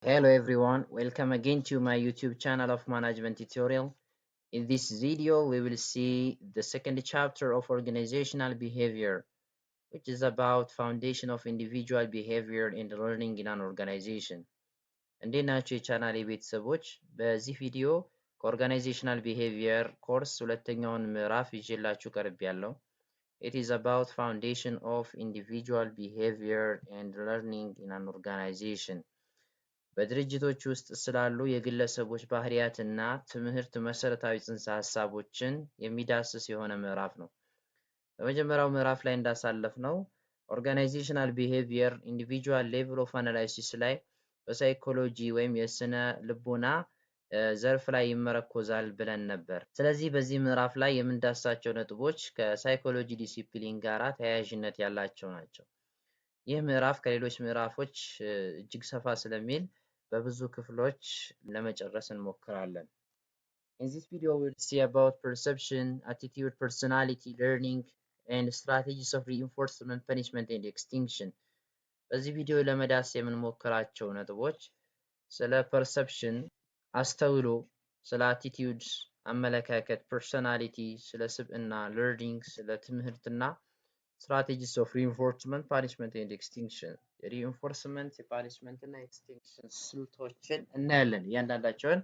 Hello everyone, welcome again to my YouTube channel of management tutorial. In this video, we will see the second chapter of organizational behavior, which is about foundation of individual behavior in learning in an organization. እንዴት ናችሁ የቻናሌ ቤተሰቦች? በዚህ ቪዲዮ ከኦርጋናይዜሽናል ቢሄቪየር ኮርስ ሁለተኛውን ምዕራፍ ይዤላችሁ ቀርቤያለሁ። It is about foundation of individual behavior and learning in an organization. በድርጅቶች ውስጥ ስላሉ የግለሰቦች ባህሪያትና ትምህርት መሰረታዊ ጽንሰ ሀሳቦችን የሚዳስስ የሆነ ምዕራፍ ነው። በመጀመሪያው ምዕራፍ ላይ እንዳሳለፍነው ኦርጋናይዜሽናል ቢሄቪየር ኢንዲቪጁዋል ሌቭል ኦፍ አናላይሲስ ላይ በሳይኮሎጂ ወይም የስነ ልቦና ዘርፍ ላይ ይመረኮዛል ብለን ነበር። ስለዚህ በዚህ ምዕራፍ ላይ የምንዳስሳቸው ነጥቦች ከሳይኮሎጂ ዲሲፕሊን ጋር ተያያዥነት ያላቸው ናቸው። ይህ ምዕራፍ ከሌሎች ምዕራፎች እጅግ ሰፋ ስለሚል በብዙ ክፍሎች ለመጨረስ እንሞክራለን። In this video we'll see about perception, attitude, personality, learning and strategies of reinforcement, punishment and extinction. በዚህ ቪዲዮ ለመዳሰስ የምንሞክራቸው ነጥቦች ስለ perception አስተውሎ፣ ስለ attitude አመለካከት፣ personality ስለ ስብዕና፣ learning ስለ ትምህርትና strategies of reinforcement, punishment and extinction የሪኢንፎርስመንት የፓኒሽመንት እና ኤክስቲንክሽን ስልቶችን እናያለን። እያንዳንዳቸውን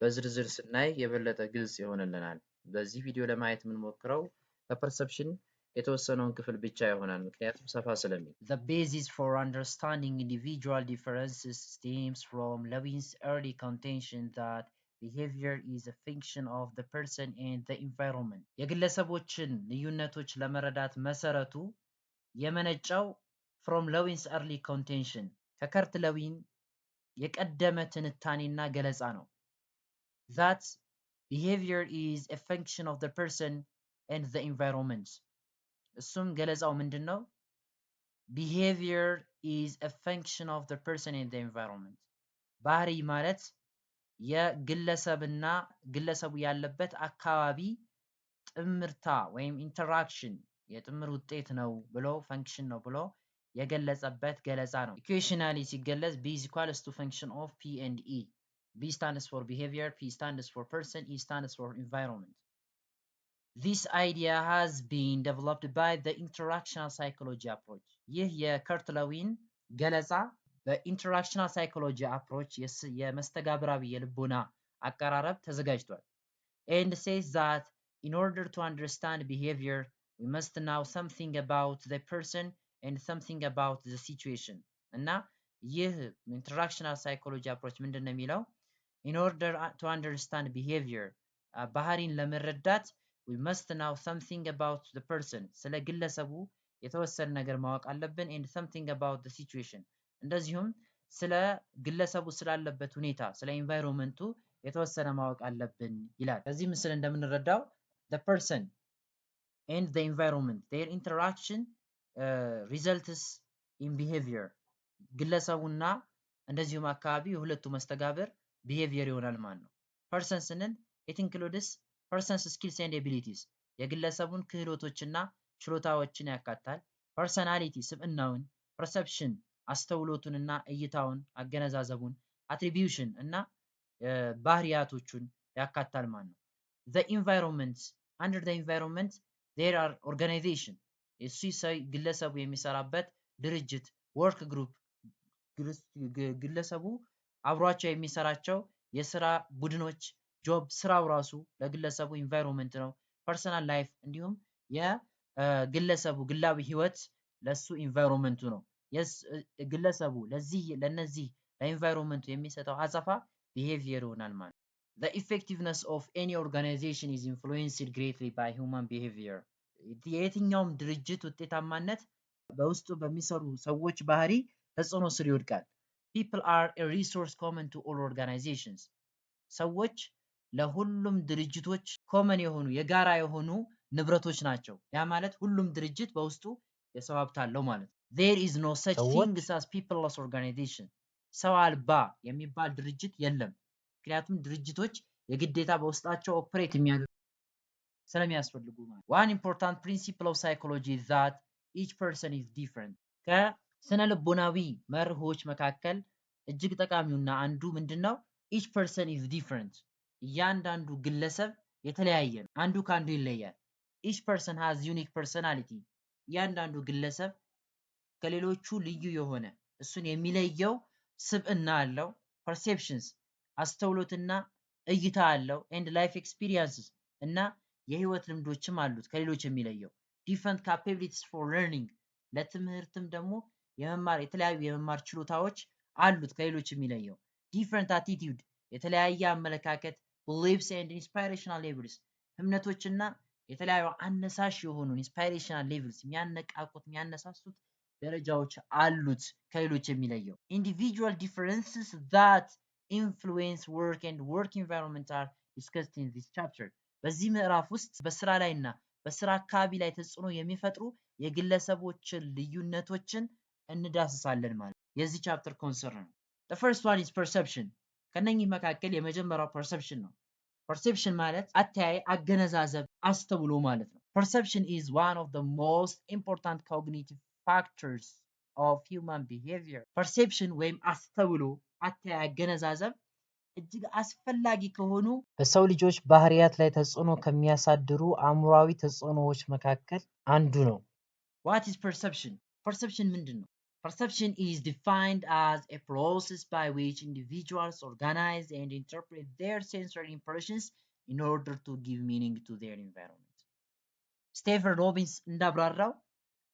በዝርዝር ስናይ የበለጠ ግልጽ ይሆንልናል። በዚህ ቪዲዮ ለማየት የምንሞክረው ከፐርሰፕሽን የተወሰነውን ክፍል ብቻ ይሆናል፣ ምክንያቱም ሰፋ ስለሚል። The basis for understanding individual differences stems from Lewin's early contention that behavior is a function of the person and the environment. የግለሰቦችን ልዩነቶች ለመረዳት መሰረቱ የመነጫው from Lewin's early contention ከከርት ለዊን የቀደመ ትንታኔና ገለጻ ነው። that behavior is a function of the person and the environment. እሱም ገለጻው ምንድነው? behavior is a function of the person and the environment. ባህሪ ማለት የግለሰብና ግለሰቡ ያለበት አካባቢ ጥምርታ ወይም ኢንተራክሽን የጥምር ውጤት ነው ብሎ ፈንክሽን ነው ብሎ የገለጸበት ገለጻ ነው። ኢኩዌሽናሊ ሲገለጽ B is equals to function of P and E. B stands for behavior, P stands for person, E stands for environment. This idea has been developed by the interactional psychology approach. ይህ የከርት ለዊን ገለጻ በኢንተራክሽናል ሳይኮሎጂ አፕሮች የመስተጋብራዊ የልቦና አቀራረብ ተዘጋጅቷል። And says that in order to understand behavior, we must know something about the person and something about the situation. እና ይህ ኢንተራክሽናል ሳይኮሎጂ አፕሮች ምንድን ነው የሚለው? In order to understand behavior, ባህሪን ለመረዳት we must know something about the person. ስለ ግለሰቡ የተወሰነ ነገር ማወቅ አለብን and something about the situation. እንደዚሁም ስለ ግለሰቡ ስላለበት ሁኔታ ስለ ኢንቫይሮንመንቱ የተወሰነ ማወቅ አለብን ይላል። በዚህ ምስል እንደምንረዳው the person and the environment, their interaction results in behavior. ግለሰቡና እንደዚሁም አካባቢ የሁለቱ መስተጋብር behavior ይሆናል ማለት ነው። person ስንል it includes person's skills and abilities, የግለሰቡን ክህሎቶችና ችሎታዎችን ያካታል። personality ስብዕናውን፣ perception አስተውሎቱንና እይታውን አገነዛዘቡን፣ attribution እና ባህሪያቶቹን ያካታል ማለት ነው። the environment, under the environment there are organization, እሱ ግለሰቡ የሚሰራበት ድርጅት work group, ግለሰቡ አብሯቸው የሚሰራቸው የስራ ቡድኖች ጆብ ስራው ራሱ ለግለሰቡ ኢንቫይሮንመንት ነው። ፐርሰናል ላይፍ እንዲሁም የግለሰቡ ግላዊ ህይወት ለሱ ኢንቫይሮንመንቱ ነው። ግለሰቡ ለነዚህ ለኢንቫይሮንመንቱ የሚሰጠው አጸፋ ቢሄቪየር ይሆናል ማለት ነው። The effectiveness of any organization is influenced greatly by human behavior. የየትኛውም ድርጅት ውጤታማነት በውስጡ በሚሰሩ ሰዎች ባህሪ ተጽዕኖ ስር ይወድቃል። People are a resource common to all organizations. ሰዎች ለሁሉም ድርጅቶች ኮመን የሆኑ የጋራ የሆኑ ንብረቶች ናቸው። ያ ማለት ሁሉም ድርጅት በውስጡ የሰው ሀብት አለው ማለት ነው። There is no such thing as peopleless organization. ሰው አልባ የሚባል ድርጅት የለም። ምክንያቱም ድርጅቶች የግዴታ በውስጣቸው ኦፕሬት የሚያደርጉ ስለሚያስፈልጉ ማለት። One important principle of psychology is that each person is different. ከስነ ልቦናዊ መርሆች መካከል እጅግ ጠቃሚውና አንዱ ምንድነው? each person is different እያንዳንዱ ግለሰብ የተለያየ ነው። አንዱ ከአንዱ ይለያል። each person has unique personality እያንዳንዱ ግለሰብ ከሌሎቹ ልዩ የሆነ እሱን የሚለየው ስብዕና አለው። perceptions አስተውሎትና እይታ አለው። and life experiences እና የህይወት ልምዶችም አሉት ከሌሎች የሚለየው። different capabilities for learning ለትምህርትም ደግሞ የመማር የተለያዩ የመማር ችሎታዎች አሉት ከሌሎች የሚለየው። different attitude የተለያየ አመለካከት beliefs and inspirational levels እምነቶችና የተለያዩ አነሳሽ የሆኑ inspirational levels የሚያነቃቁት የሚያነሳሱት ደረጃዎች አሉት ከሌሎች የሚለየው። individual differences that influence work and work environment are discussed in this chapter በዚህ ምዕራፍ ውስጥ በስራ ላይና በስራ አካባቢ ላይ ተጽዕኖ የሚፈጥሩ የግለሰቦችን ልዩነቶችን እንዳስሳለን ማለት የዚህ ቻፕተር ኮንሰርን ነው። the first one is perception ከነኚህ መካከል የመጀመሪያው perception ነው። perception ማለት አተያይ፣ አገነዛዘብ፣ አስተውሎ ማለት ነው። perception is one of the most important cognitive factors of human behavior perception ወይም አስተውሎ፣ አተያይ፣ አገነዛዘብ እጅግ አስፈላጊ ከሆኑ በሰው ልጆች ባህሪያት ላይ ተጽዕኖ ከሚያሳድሩ አእምሯዊ ተጽዕኖዎች መካከል አንዱ ነው። what is perception? perception ምንድን ነው? perception is defined as a process by which individuals organize and interpret their sensory impressions in order to give meaning to their environment. ስቴፈን ሮቢንስ እንዳብራራው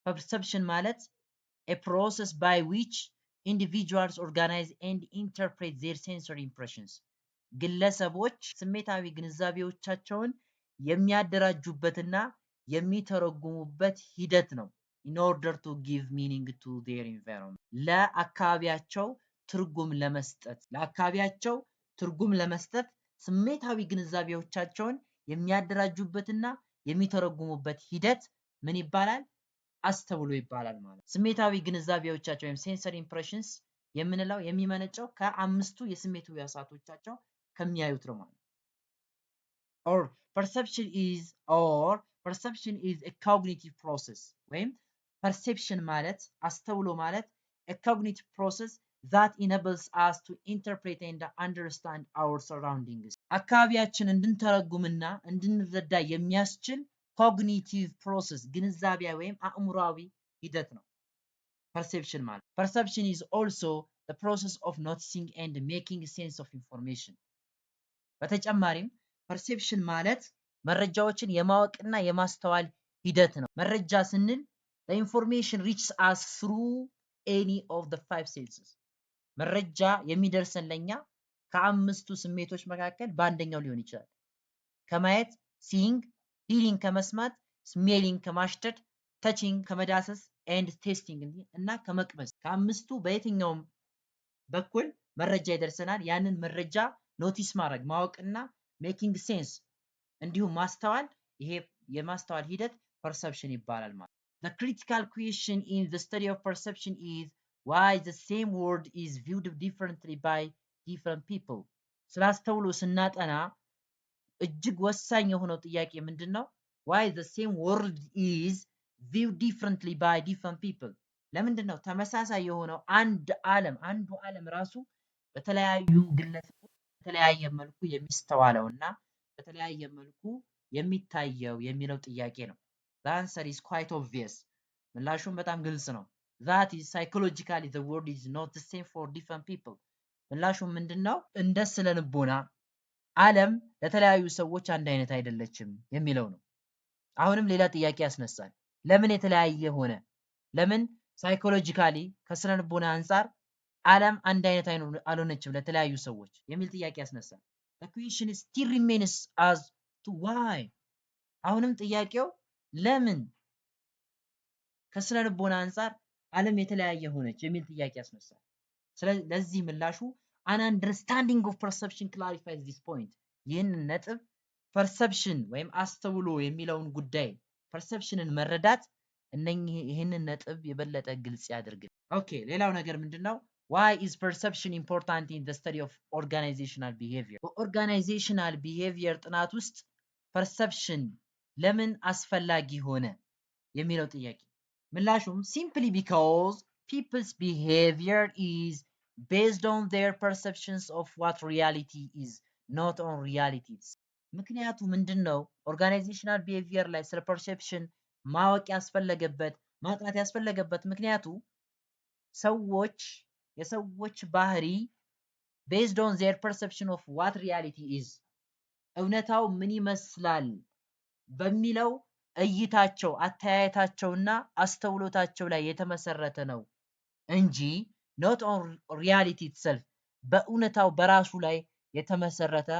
perception ማለት a process by which individuals organize and interpret their sensory impressions ግለሰቦች ስሜታዊ ግንዛቤዎቻቸውን የሚያደራጁበትና የሚተረጉሙበት ሂደት ነው። in order to give meaning to their environment ለአካባቢያቸው ትርጉም ለመስጠት ስሜታዊ ግንዛቤዎቻቸውን የሚያደራጁበትና የሚተረጉሙበት ሂደት ምን ይባላል? አስተውሎ ይባላል ማለት። ስሜታዊ ግንዛቤዎቻቸው ወይም ሴንሰሪ ኢምፕሬሽንስ የምንለው የሚመነጨው ከአምስቱ የስሜት ህዋሳቶቻቸው ከሚያዩት ነው ማለት። or perception is a cognitive process ወይም perception ማለት አስተውሎ ማለት a cognitive process that enables us to interpret and understand our surroundings አካባቢያችን እንድንተረጉምና እንድንረዳ የሚያስችል ኮግኒቲቭ ፕሮሰስ ግንዛቤያዊ ወይም አእምሯዊ ሂደት ነው perception ማለት። perception is also the process of noticing and making sense of information በተጨማሪም perception ማለት መረጃዎችን የማወቅና የማስተዋል ሂደት ነው። መረጃ ስንል the information reaches us through any of the five senses መረጃ የሚደርሰን ለኛ ከአምስቱ ስሜቶች መካከል በአንደኛው ሊሆን ይችላል። ከማየት seeing፣ hearing ከመስማት፣ smelling ከማሽተት፣ touching ከመዳሰስ and tasting እና ከመቅመስ ከአምስቱ በየትኛውም በኩል መረጃ ይደርሰናል። ያንን መረጃ ኖቲስ ማድረግ ማወቅና making sense እንዲሁም ማስተዋል ይሄ የማስተዋል ሂደት perception ይባላል ማለት። The critical question in the study of perception is why the same word is viewed differently by different people ስላስተውሎ ስናጠና እጅግ ወሳኝ የሆነው ጥያቄ ምንድነው? why the same word is viewed differently by different people ለምንድነው ተመሳሳይ የሆነው አንዱ ዓለም ራሱ በተለያዩ ግለሰቦች በተለያየ መልኩ የሚስተዋለውና በተለያየ መልኩ የሚታየው የሚለው ጥያቄ ነው። the answer is quite obvious ምላሹም በጣም ግልጽ ነው። that is psychologically the word is not the same for different people ምላሹም ምንድነው? እንደ ስነ ልቦና ዓለም ለተለያዩ ሰዎች አንድ አይነት አይደለችም የሚለው ነው። አሁንም ሌላ ጥያቄ ያስነሳል። ለምን የተለያየ ሆነ? ለምን ሳይኮሎጂካሊ ከስነ ልቦና አንፃር ዓለም አንድ አይነት አልሆነችም ለተለያዩ ሰዎች የሚል ጥያቄ ያስነሳል። the question still remains as to why አሁንም ጥያቄው ለምን ከስነ ልቦና አንፃር ዓለም የተለያየ ሆነች የሚል ጥያቄ ያስነሳል። ስለዚህ ምላሹ an understanding of perception clarifies this point ይህን ነጥብ perception ወይም አስተውሎ የሚለውን ጉዳይ perceptionን መረዳት ይህንን ነጥብ የበለጠ ግልጽ ያደርጋል። ኦኬ ሌላው ነገር ምንድነው? why is perception important in the study of organizational behavior በኦርጋናይዜሽናል ቢሄቪየር ጥናት ውስጥ perception ለምን አስፈላጊ ሆነ የሚለው ጥያቄ ምላሹም simply because people's behavior is based on their perceptions of what reality is, not on realities. ምክንያቱ ምንድነው? ኦርጋናይዜሽናል ቢሄቪየር ላይ ስለ ፐርሴፕሽን ማወቅ ያስፈለገበት ማጥናት ያስፈለገበት ምክንያቱ ሰዎች የሰዎች ባህሪ based on their perception of what reality is እውነታው ምን ይመስላል በሚለው እይታቸው አተያየታቸውና አስተውሎታቸው ላይ የተመሰረተ ነው እንጂ not on reality itself በእውነታው በራሱ ላይ የተመሰረተ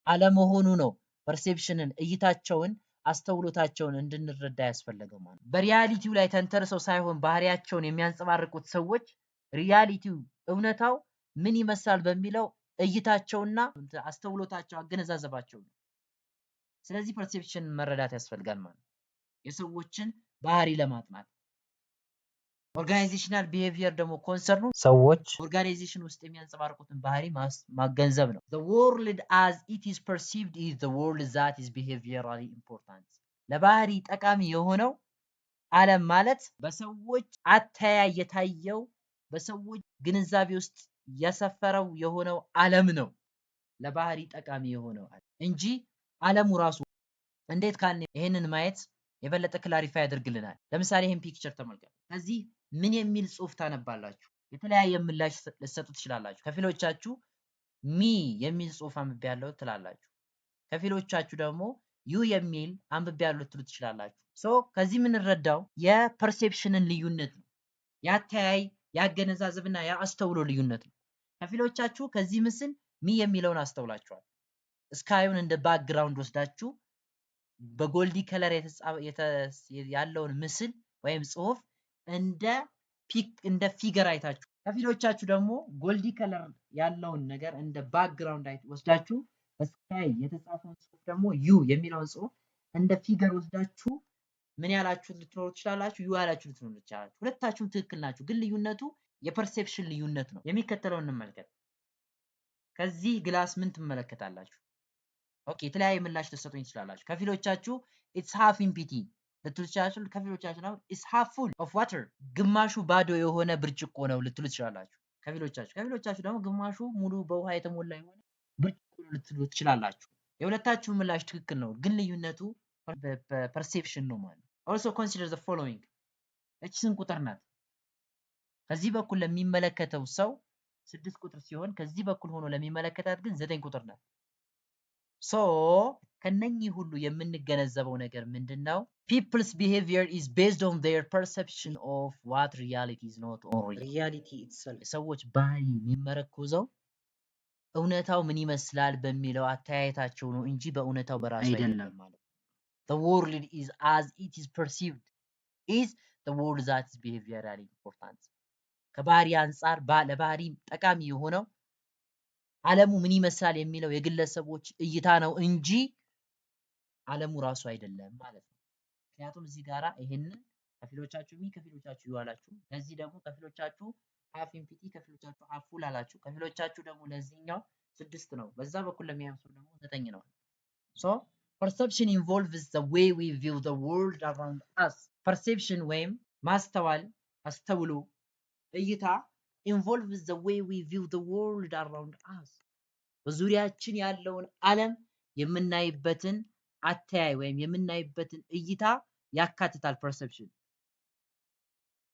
አለመሆኑ ነው። ፐርሴፕሽንን እይታቸውን አስተውሎታቸውን እንድንረዳ ያስፈለገው ማለት በሪያሊቲው ላይ ተንተርሰው ሳይሆን ባህሪያቸውን የሚያንጸባርቁት ሰዎች ሪያሊቲው እውነታው ምን ይመስላል በሚለው እይታቸውና አስተውሎታቸው አገነዛዘባቸው ነው። ስለዚህ ፐርሴፕሽን መረዳት ያስፈልጋል ማለት የሰዎችን ባህሪ ለማጥናት ኦርጋናይዜሽናል ቢሄቪየር ደግሞ ኮንሰርኑ ሰዎች ኦርጋናይዜሽን ውስጥ የሚያንጸባርቁትን ባህሪ ማገንዘብ ነው። the world as it is perceived is the world that is behaviorally important ለባህሪ ጠቃሚ የሆነው ዓለም ማለት በሰዎች አተያይ የታየው በሰዎች ግንዛቤ ውስጥ የሰፈረው የሆነው ዓለም ነው ለባህሪ ጠቃሚ የሆነው እንጂ ዓለሙ ራሱ እንዴት ካልን ይሄንን ማየት የበለጠ ክላሪፋይ ያደርግልናል። ለምሳሌ ይሄን ፒክቸር ተመልከቱ። ከዚህ ምን የሚል ጽሑፍ ታነባላችሁ? የተለያየ ምላሽ ልትሰጡ ትችላላችሁ። ከፊሎቻችሁ ሚ የሚል ጽሑፍ አንብቤያለሁ ትላላችሁ። ከፊሎቻችሁ ደግሞ ዩ የሚል አንብቤያለሁ ልትሉ ትችላላችሁ። ሶ ከዚህ የምንረዳው የፐርሴፕሽንን ልዩነት ነው። ያተያይ ያገነዛዘብና ያስተውሎ ልዩነት ነው። ከፊሎቻችሁ ከዚህ ምስል ሚ የሚለውን አስተውላችኋል። ስካዩን እንደ ባክግራውንድ ወስዳችሁ በጎልዲ ከለር ያለውን ምስል ወይም ጽሑፍ እንደ ፊገር አይታችሁ ከፊሎቻችሁ ደግሞ ጎልዲ ከለር ያለውን ነገር እንደ ባክግራውንድ ወስዳችሁ በስካይ የተጻፈውን ጽሑፍ ደግሞ ዩ የሚለውን ጽሑፍ እንደ ፊገር ወስዳችሁ ምን ያላችሁ ልትኖሩ ትችላላችሁ? ዩ ያላችሁ ልትኖሩ ትችላላችሁ። ሁለታችሁም ትክክል ናችሁ፣ ግን ልዩነቱ የፐርሴፕሽን ልዩነት ነው። የሚከተለውን እንመልከት። ከዚህ ግላስ ምን ትመለከታላችሁ? ኦኬ የተለያየ ምላሽ ልትሰጡኝ ትችላላችሁ። ከፊሎቻችሁ ኢትስ ሃፍ ኢምፒቲ ልትሉ ትችላላችሁ። ከፊሎቻችሁ ደግሞ ኢትስ ሃፍ ፉል ኦፍ ዋተር ግማሹ ባዶ የሆነ ብርጭቆ ነው ልትሉ ትችላላችሁ። ከፊሎቻችሁ ደግሞ ግማሹ ሙሉ በውሃ የተሞላ የሆነ ብርጭቆ ነው ልትሉ ትችላላችሁ። የሁለታችሁ ምላሽ ትክክል ነው፣ ግን ልዩነቱ ፐርሴፕሽን ነው ማለት ነው። also consider the following እቺ ስንት ቁጥር ናት? ከዚህ በኩል ለሚመለከተው ሰው 6 ቁጥር ሲሆን ከዚህ በኩል ሆኖ ለሚመለከታት ግን 9 ቁጥር ናት። ሶ ከነኚህ ሁሉ የምንገነዘበው ነገር ምንድነው? people's behavior is based on their perception of what reality is not on reality itself ሰዎች ባህሪ የሚመረኮዘው እውነታው ምን ይመስላል በሚለው አተያየታቸው ነው እንጂ በእውነታው በራሱ አይደለም ማለት ነው። the world is as it is perceived is the world that is behaviorally important ከባህሪ አንፃር ለባህሪ ጠቃሚ የሆነው ዓለሙ ምን ይመስላል የሚለው የግለሰቦች እይታ ነው እንጂ ዓለሙ ራሱ አይደለም ማለት ነው። ምክንያቱም እዚህ ጋራ ይሄንን ከፊሎቻችሁ ከፊሎቻችሁ ይዋላችሁ፣ ለዚህ ደግሞ ከፊሎቻችሁ ሃፍ ኢምፒቲ ከፊሎቻችሁ ሃፍ ፉል አላችሁ፣ ከፊሎቻችሁ ደግሞ ለዚህኛው 6 ነው፣ በዛ በኩል ለሚያንሱ ደግሞ 9 ነው። so perception involves the way we view the world around us perception ወይም ማስተዋል አስተውሎ እይታ involves the way we view the world around us በዙሪያችን ያለውን ዓለም የምናይበትን አተያይ ወይም የምናይበትን እይታ ያካትታል perception.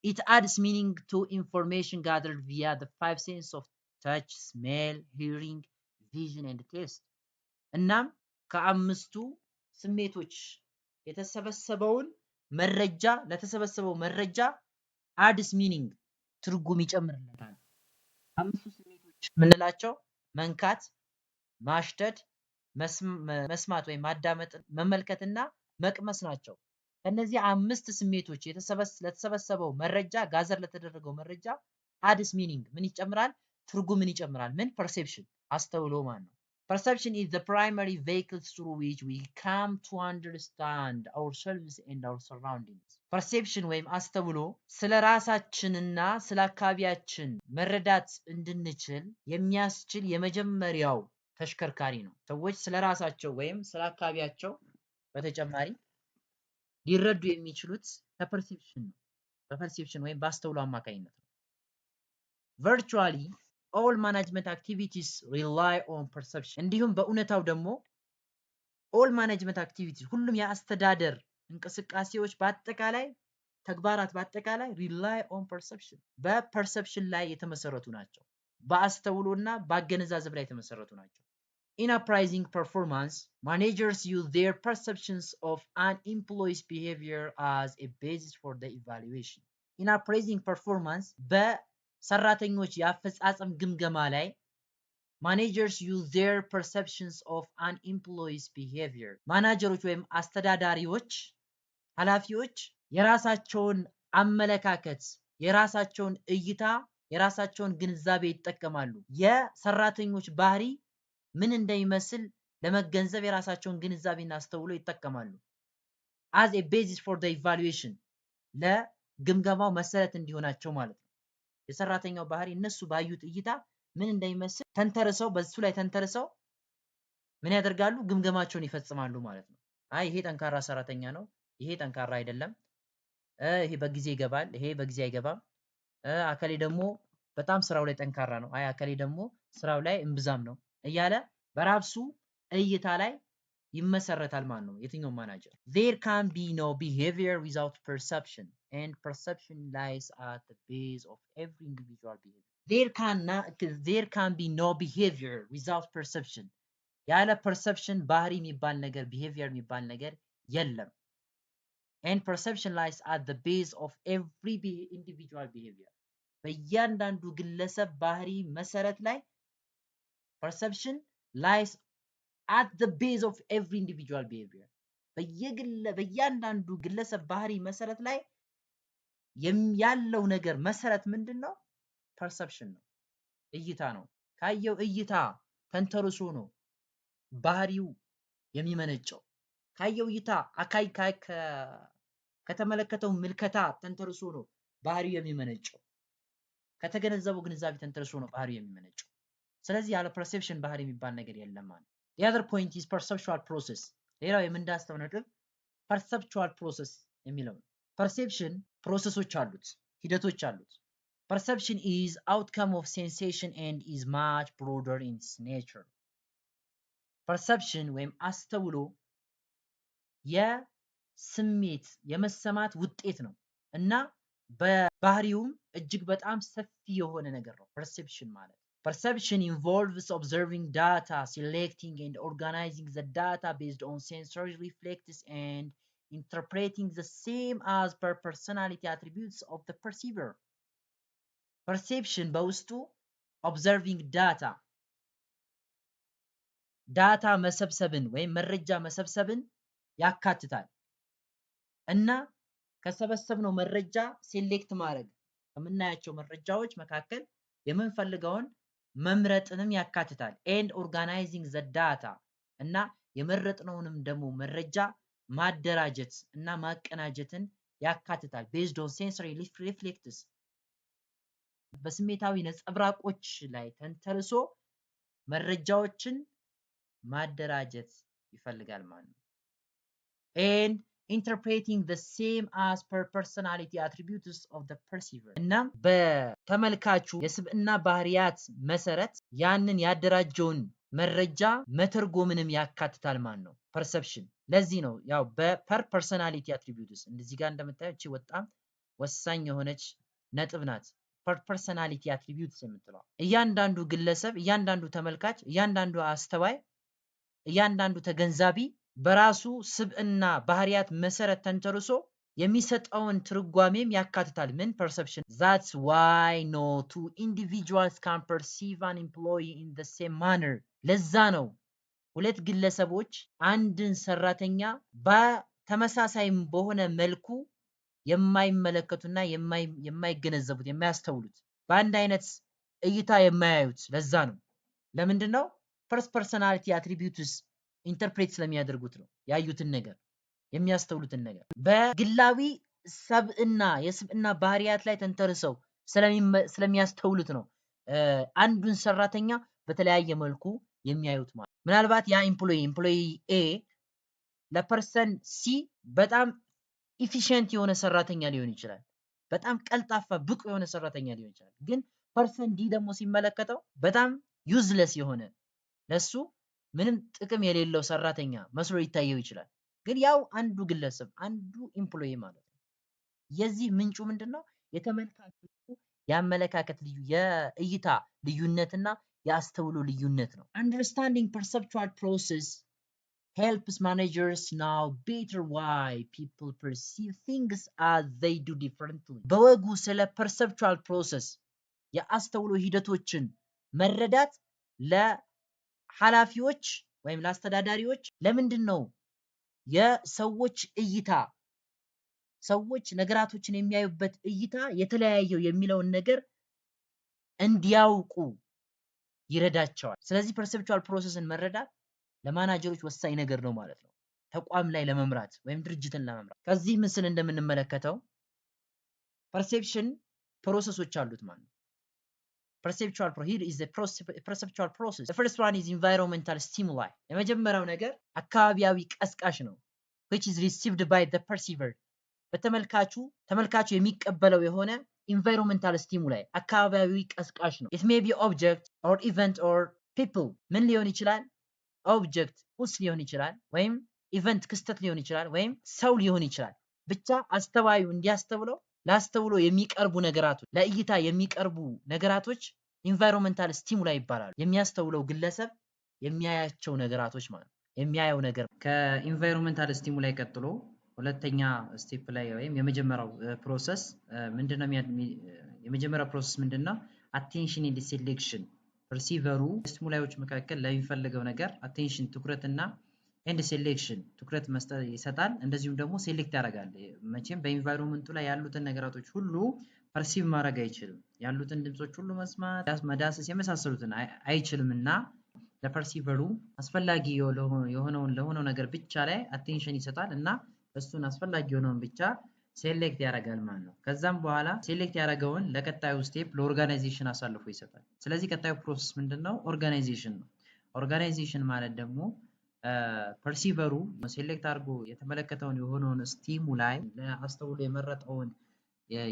It adds meaning to information gathered via the 5 senses of touch, smell, hearing, vision and taste. እናም ከአምስቱ ስሜቶች የተሰበሰበውን መረጃ ለተሰበሰበው መረጃ adds meaning ትርጉም ይጨምርለታል። አምስቱ ስሜቶች ምንላቸው? መንካት፣ ማሽተት፣ መስማት ወይም ማዳመጥ፣ መመልከትና መቅመስ ናቸው። ከነዚህ 5 ስሜቶች ለተሰበሰበው መረጃ ጋዘር ለተደረገው መረጃ አድስ ሚኒንግ ምን ይጨምራል? ትርጉምን ይጨምራል። ምን? ፐርሴፕሽን አስተውሎ ማለት ነው። Perception is the primary vehicle through which we come to understand ourselves and our surroundings. Perception ወይም አስተውሎ ስለ ራሳችንና ስለ አካባቢያችን መረዳት እንድንችል የሚያስችል የመጀመሪያው ተሽከርካሪ ነው። ሰዎች ስለ ራሳቸው ወይም ስለ አካባቢያቸው በተጨማሪ ሊረዱ የሚችሉት በፐርሴፕሽን ነው። በፐርሴፕሽን ወይም በአስተውሎ አማካኝነት ነው። Virtually all management activities rely on perception እንዲሁም በእውነታው ደግሞ all management activities ሁሉም የአስተዳደር እንቅስቃሴዎች በአጠቃላይ ተግባራት በአጠቃላይ rely on perception በፐርሰፕሽን ላይ የተመሰረቱ ናቸው በአስተውሎና በአገነዛዘብ ላይ የተመሰረቱ ናቸው In appraising performance, managers use their perceptions of an employee's behavior as a basis for the evaluation. In appraising performance, በሰራተኞች የአፈጻጸም ግምገማ ላይ managers use their perceptions of an employee's behavior. ማናጀሮች ወይም አስተዳዳሪዎች ኃላፊዎች የራሳቸውን አመለካከት የራሳቸውን እይታ የራሳቸውን ግንዛቤ ይጠቀማሉ የሰራተኞች ባህሪ ምን እንደሚመስል ለመገንዘብ የራሳቸውን ግንዛቤና አስተውሎ ይጠቀማሉ as a basis for the evaluation ለግምገማው መሰረት እንዲሆናቸው ማለት ነው የሰራተኛው ባህሪ እነሱ ባዩት እይታ ምን እንደሚመስል ተንተርሰው በሱ ላይ ተንተርሰው ምን ያደርጋሉ ግምገማቸውን ይፈጽማሉ ማለት ነው አይ ይሄ ጠንካራ ሰራተኛ ነው ይሄ ጠንካራ አይደለም ይሄ በጊዜ ይገባል ይሄ በጊዜ አይገባም አከሌ ደግሞ በጣም ስራው ላይ ጠንካራ ነው አይ አከሌ ደግሞ ስራው ላይ እምብዛም ነው እያለ በራሱ እይታ ላይ ይመሰረታል ማለት ነው የትኛው ማናጀር there can be no behavior without perception and perception lies at the base of every individual behavior there can be no behavior without perception ያለ perception ባህሪ የሚባል ነገር behavior የሚባል ነገር የለም and perception lies at the base of every individual behavior በእያንዳንዱ ግለሰብ ባህሪ መሰረት ላይ perception lies at the base of every individual behavior በእያንዳንዱ ግለሰብ ባህሪ መሰረት ላይ ያለው ነገር መሰረት ምንድነው perception ነው እይታ ነው ካየው እይታ ተንተርሶ ነው ባህሪው የሚመነጨው ካየው እይታ አካይ ከተመለከተው ምልከታ ተንተርሶ ነው ባህሪው የሚመነጨው ከተገነዘበው ግንዛቤ ተንተርሶ ነው ባህሪው የሚመነጨው ስለዚህ ያለ perception ባህሪ የሚባል ነገር የለም ማለት the other point is perceptual process ሌላው የምንዳስተው ነጥብ perceptual process የሚለው perception ፕሮሰሶች አሉት ሂደቶች አሉት perception is outcome of sensation and is much broader in its nature perception ወይም አስተውሎ የስሜት የመሰማት ውጤት ነው እና በባህሪውም እጅግ በጣም ሰፊ የሆነ ነገር ነው perception ማለት perception involves observing data selecting and organizing the data based on sensory reflexes and interpreting the same as per personality attributes of the perceiver perception በውስጡ observing ዳታ መሰብሰብን ወይም መረጃ መሰብሰብን ያካትታል እና ከሰበሰብነው መረጃ ሴሌክት ማድረግ ከምናያቸው መረጃዎች መካከል የምንፈልገውን መምረጥንም ያካትታል and organizing the data እና የመረጥነውንም ደግሞ መረጃ ማደራጀት እና ማቀናጀትን ያካትታል based on sensory reflexes በስሜታዊ ነጸብራቆች ላይ ተንተርሶ መረጃዎችን ማደራጀት ይፈልጋል ማለት ነው and interpreting the same as per personality attributes of the perceiver እና በተመልካቹ የስብዕና ባህሪያት መሰረት ያንን ያደራጀውን መረጃ መተርጎምንም ያካትታል ማለት ነው perception ለዚህ ነው ያው በፐር personality attributes እንደዚህ ጋር እንደምታዩት እቺ በጣም ወሳኝ የሆነች ነጥብ ናት per personality attributes የምትለው እያንዳንዱ ግለሰብ እያንዳንዱ ተመልካች እያንዳንዱ አስተዋይ እያንዳንዱ ተገንዛቢ በራሱ ስብዕና ባህሪያት መሰረት ተንተርሶ የሚሰጠውን ትርጓሜም ያካትታል ምን perception that's why no two individuals can perceive an employee in the same manner ለዛ ነው ሁለት ግለሰቦች አንድን ሰራተኛ በተመሳሳይም በሆነ መልኩ የማይመለከቱና የማይገነዘቡት የማያስተውሉት በአንድ አይነት እይታ የማያዩት ለዛ ነው ለምንድነው first personality attributes ኢንተርፕሬት ስለሚያደርጉት ነው ያዩትን ነገር የሚያስተውሉትን ነገር በግላዊ ሰብዕና የስብዕና ባህሪያት ላይ ተንተርሰው ስለሚያስተውሉት ነው አንዱን ሰራተኛ በተለያየ መልኩ የሚያዩት ማለት ምናልባት ያ ኤምፕሎይ ኤ ለፐርሰን ሲ በጣም ኢፊሺየንት የሆነ ሰራተኛ ሊሆን ይችላል በጣም ቀልጣፋ ብቁ የሆነ ሰራተኛ ሊሆን ይችላል ግን ፐርሰን ዲ ደግሞ ሲመለከተው በጣም ዩዝለስ የሆነ ለሱ ምንም ጥቅም የሌለው ሰራተኛ መስሎ ይታየው ይችላል። ግን ያው አንዱ ግለሰብ አንዱ ኤምፕሎይ ማለት ነው። የዚህ ምንጩ ምንድነው? የተመልካቹ የአመለካከት የእይታ ልዩነትና የአስተውሎ ልዩነት ነው። Understanding perceptual process helps managers know better why people perceive things as they do differently. በወጉ ስለ perceptual process የአስተውሎ ሂደቶችን መረዳት ለኃላፊዎች ወይም ለአስተዳዳሪዎች ለምንድን ነው የሰዎች እይታ ሰዎች ነገራቶችን የሚያዩበት እይታ የተለያየው የሚለውን ነገር እንዲያውቁ ይረዳቸዋል። ስለዚህ ፐርሰፕቹዋል ፕሮሰስን መረዳት ለማናጀሮች ወሳኝ ነገር ነው ማለት ነው። ተቋም ላይ ለመምራት ወይም ድርጅትን ለመምራት ከዚህ ምስል እንደምንመለከተው ፐርሴፕሽን ፕሮሰሶች አሉት ማለት ነው። Here is the perceptual process. The first one is environmental stimuli. የመጀመሪያው ነገር አካባቢያዊ ቀስቃሽ ነው which is received by the perceiver. ተመልካቹ የሚቀበለው የሆነ environmental stimuli አካባቢያዊ ቀስቃሽ ነው። It may be object or event or people. ምን ሊሆን ይችላል? ኦብጀክት ቁስ ሊሆን ይችላል ወይም ኢቨንት ክስተት ሊሆን ይችላል ወይም ሰው ሊሆን ይችላል። ብቻ አስተዋዩ እንዲያስተውለው ላስተውሎ የሚቀርቡ ነገራቶች ለእይታ የሚቀርቡ ነገራቶች ኢንቫይሮንመንታል ስቲሙላይ ይባላሉ። የሚያስተውለው ግለሰብ የሚያያቸው ነገራቶች ማለት ነው። የሚያየው ነገር ከኢንቫይሮንመንታል ስቲሙላይ ቀጥሎ ሁለተኛ ስቴፕ ላይ ወይም የመጀመሪያው ፕሮሰስ ምንድነው? የመጀመሪያው ፕሮሰስ ምንድነው? አቴንሽን ኤንድ ሴሌክሽን ፐርሲቨሩ ስቲሙላዮች መካከል ለሚፈልገው ነገር አቴንሽን ትኩረትና ኤንድ ሴሌክሽን ትኩረት መስጠት ይሰጣል። እንደዚሁም ደግሞ ሴሌክት ያደርጋል። መቼም በኢንቫይሮንመንቱ ላይ ያሉትን ነገራቶች ሁሉ ፐርሲቭ ማድረግ አይችልም። ያሉትን ድምጾች ሁሉ መስማት፣ መዳሰስ የመሳሰሉትን አይችልምና ለፐርሲቨሩ አስፈላጊ ለሆነው ነገር ብቻ ላይ አቴንሽን ይሰጣል እና እሱን አስፈላጊ የሆነውን ብቻ ሴሌክት ያደርጋል ማለት ነው። ከዛም በኋላ ሴሌክት ያደረገውን ለቀጣዩ ስቴፕ ለኦርጋናይዜሽን አሳልፎ ይሰጣል። ስለዚህ ቀጣዩ ፕሮሰስ ምንድነው? ኦርጋናይዜሽን ነው። ኦርጋናይዜሽን ማለት ደግሞ ፐርሲቨሩ ሴሌክት አድርጎ የተመለከተውን የሆነውን ስቲሙላይ ለአስተውሎ የመረጠውን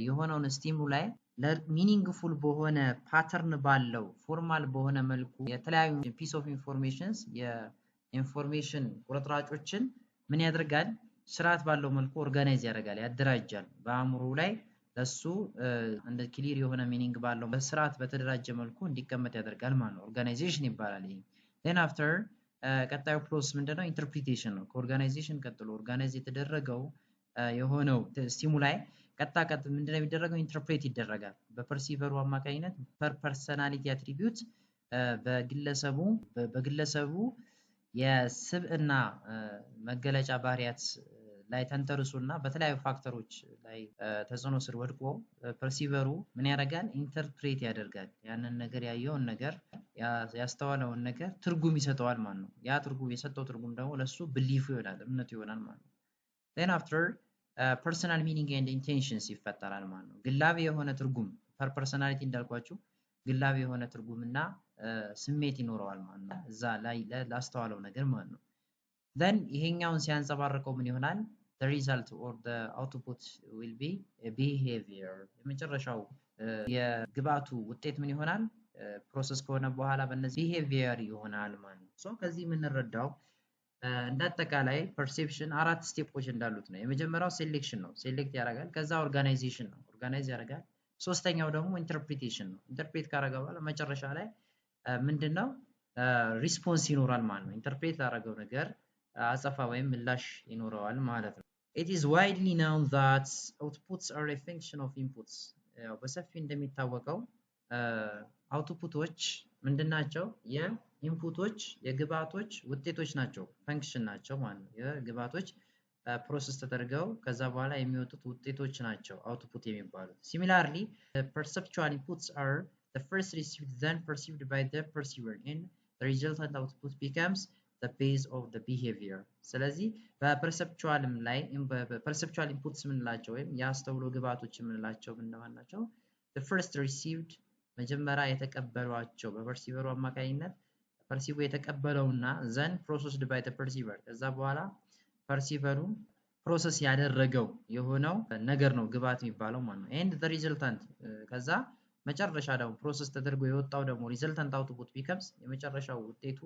የሆነውን ስቲሙላይ ለሚኒንግፉል በሆነ ፓተርን ባለው ፎርማል በሆነ መልኩ የተለያዩ ፒስ ኦፍ ኢንፎርሜሽንስ የኢንፎርሜሽን ቁርጥራጮችን ምን ያደርጋል? ስርዓት ባለው መልኩ ኦርጋናይዝ ያደርጋል፣ ያደራጃል። በአእምሮ ላይ ለሱ እንደ ክሊር የሆነ ሚኒንግ ባለው በስርዓት በተደራጀ መልኩ እንዲቀመጥ ያደርጋል ማለት ነው። ኦርጋናይዜሽን ይባላል ይሄ። then after ቀጣዩ ፕሮሰስ ምንድነው? ኢንተርፕሪቴሽን ነው። ከኦርጋናይዜሽን ቀጥሎ ኦርጋናይዝ የተደረገው የሆነው ስቲሙላይ ቀጥ ምንድነው የሚደረገው? ኢንተርፕሬት ይደረጋል በፐርሲቨሩ አማካኝነት ፐርሰናሊቲ አትሪቢዩት በግለሰቡ የስብዕና መገለጫ ባህሪያት ላይ ተንተርሶና በተለያዩ ፋክተሮች ላይ ተጽዕኖ ስር ወድቆ ፐርሲቨሩ ምን ያደርጋል? ኢንተርፕሬት ያደርጋል። ያንን ነገር ያየውን ነገር ያስተዋለውን ነገር ትርጉም ይሰጠዋል ማለት ነው። ያ ትርጉም የሰጠው ትርጉም ደግሞ ለሱ ብሊፉ ይሆናል፣ እምነቱ ይሆናል ማለት ነው። then after personal meaning and intentions ይፈጠራል ማለት ነው። ግላዊ የሆነ ትርጉም ፐርሰናሊቲ እንዳልኳችሁ ግላዊ የሆነ ትርጉምና ስሜት ይኖረዋል ማለት ነው እዛ ላይ ላስተዋለው ነገር ማለት ነው። then ይሄኛውን ሲያንጸባርቀው ምን ይሆናል? the result or the output will be a behavior. የመጨረሻው የግባቱ ውጤት ምን ይሆናል? ፕሮሰስ ከሆነ በኋላ በእነዚህ behavior ይሆናል ማለት ነው። ሶ ከዚህ የምንረዳው እንዳጠቃላይ ፐርሴፕሽን አራት ስቴፖች እንዳሉት ነው። የመጀመሪያው ሴሌክሽን ነው። ሴሌክት ያደርጋል። ከዛ ኦርጋናይዜሽን ነው። ኦርጋናይዝ ያደርጋል። ሶስተኛው ደግሞ ኢንተርፕሪቴሽን ነው። ኢንተርፕሬት ካደረገ በኋላ መጨረሻ ላይ ምንድነው? ሪስፖንስ ይኖራል ማለት ነው። ኢንተርፕሬት ያደረገው ነገር አጸፋ ወይም ምላሽ ይኖረዋል ማለት ነው። It is widely known that outputs are a function of inputs. በሰፊ እንደሚታወቀው አውትፑቶች ምንድናቸው? የኢንፑቶች የግብአቶች ውጤቶች ናቸው፣ ፈንክሽን ናቸው ማለት ነው። የግብአቶች ፕሮሰስ ተደርገው ከዛ በኋላ የሚወጡት ውጤቶች ናቸው አውትፑት የሚባሉት። Similarly, the perceptual inputs are the first received then perceived by the perceiver and the resultant output becomes the base of the behavior. ስለዚህ በፐርሰፕቹዋልም ላይ በፐርሰፕቹዋል ኢንፑትስ የምንላቸው ወይም የአስተውሎ ግብአቶች የምንላቸው ምንማን ናቸው? the first received መጀመሪያ የተቀበሏቸው በፐርሲቨሩ አማካኝነት ፐርሲቨሩ የተቀበለውና then processed by the perceiver ከዛ በኋላ ፐርሲቨሩ ፕሮሰስ ያደረገው የሆነው ነገር ነው ግብአት የሚባለው ማለት ነው። and the resultant ከዛ መጨረሻ ደግሞ ፕሮሰስ ተደርጎ የወጣው ደግሞ ሪዘልታንት አውትፑት ቢከምስ የመጨረሻው ውጤቱ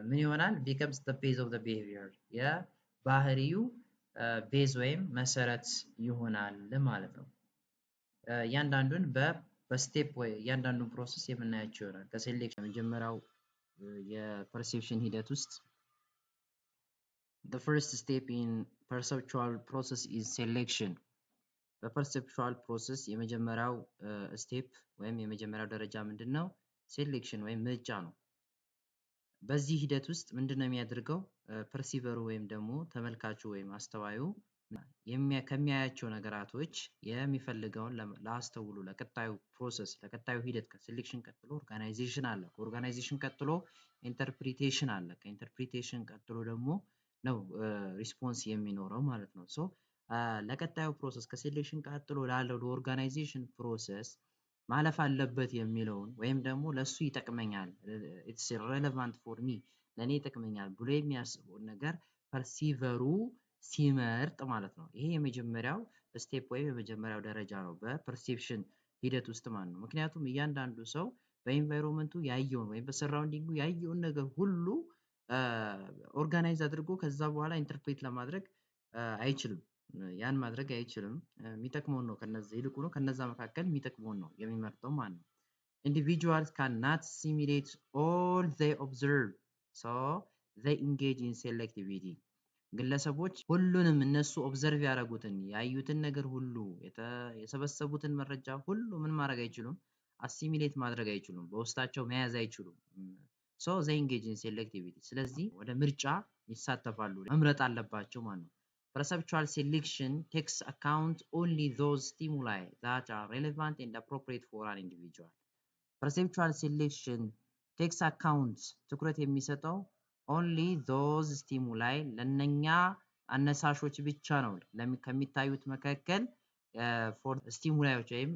ምን ይሆናል? ቢከምስ ዘ ቤዝ ኦፍ ዘ ቢሄቪየር የባህሪው ቤዝ ወይም መሰረት ይሆናል ማለት ነው። እያንዳንዱን በስቴፕ ወይ እያንዳንዱን ፕሮሰስ የምናያቸው ይሆናል። ከሴሌክሽን መጀመሪያው የፐርሴፕሽን ሂደት ውስጥ the first step in perceptual process is selection በፐርሴፕቹዋል ፕሮሰስ የመጀመሪያው ስቴፕ ወይም የመጀመሪያው ደረጃ ምንድነው? ሴሌክሽን ወይም ምርጫ ነው። በዚህ ሂደት ውስጥ ምንድነው የሚያደርገው? ፐርሲቨሩ ወይም ደግሞ ተመልካቹ ወይም አስተዋዩ ከሚያያቸው ነገራቶች የሚፈልገውን ለአስተውሎ ለቀጣዩ ፕሮሰስ ለቀጣዩ ሂደት ከሴሌክሽን ቀጥሎ ኦርጋናይዜሽን አለ። ከኦርጋናይዜሽን ቀጥሎ ኢንተርፕሪቴሽን አለ። ከኢንተርፕሪቴሽን ቀጥሎ ደግሞ ነው ሪስፖንስ የሚኖረው ማለት ነው። ሶ ለቀጣዩ ፕሮሰስ ከሴሌክሽን ቀጥሎ ላለው ለኦርጋናይዜሽን ፕሮሰስ ማለፍ አለበት የሚለውን ወይም ደግሞ ለሱ ይጠቅመኛል ኢትስ ሬሌቫንት ፎር ሚ ለኔ ይጠቅመኛል ብሎ የሚያስበውን ነገር ፐርሲቨሩ ሲመርጥ ማለት ነው። ይሄ የመጀመሪያው ስቴፕ ወይም የመጀመሪያው ደረጃ ነው በፐርሴፕሽን ሂደት ውስጥ ማለት ነው። ምክንያቱም እያንዳንዱ ሰው በኢንቫይሮንመንቱ ያየውን ወይም በሰራውንዲንጉ ያየውን ነገር ሁሉ ኦርጋናይዝ አድርጎ ከዛ በኋላ ኢንተርፕሬት ለማድረግ አይችልም። ያን ማድረግ አይችልም። የሚጠቅመውን ነው ከነዚህ ይልቁ ነው ከነዛ መካከል የሚጠቅመውን ነው የሚመርጠው ማለት ነው። Individuals cannot simulate all they observe, so they engage in selectivity. ግለሰቦች ሁሉንም እነሱ ኦብዘርቭ ያደረጉትን ያዩትን ነገር ሁሉ የሰበሰቡትን መረጃ ሁሉ ምን ማድረግ አይችሉም? አሲሚሌት ማድረግ አይችሉም። በውስጣቸው መያዝ አይችሉም። so they engage in selectivity. ስለዚህ ወደ ምርጫ ይሳተፋሉ። መምረጥ አለባቸው ማለት ነው። Perceptual selection takes account only those stimuli that are relevant and appropriate for an individual. Perceptual selection takes account ትኩረት የሚሰጠው only those stimuli ለነኛ አነሳሾች ብቻ ነው። ከሚታዩት መካከል for stimuli ወይም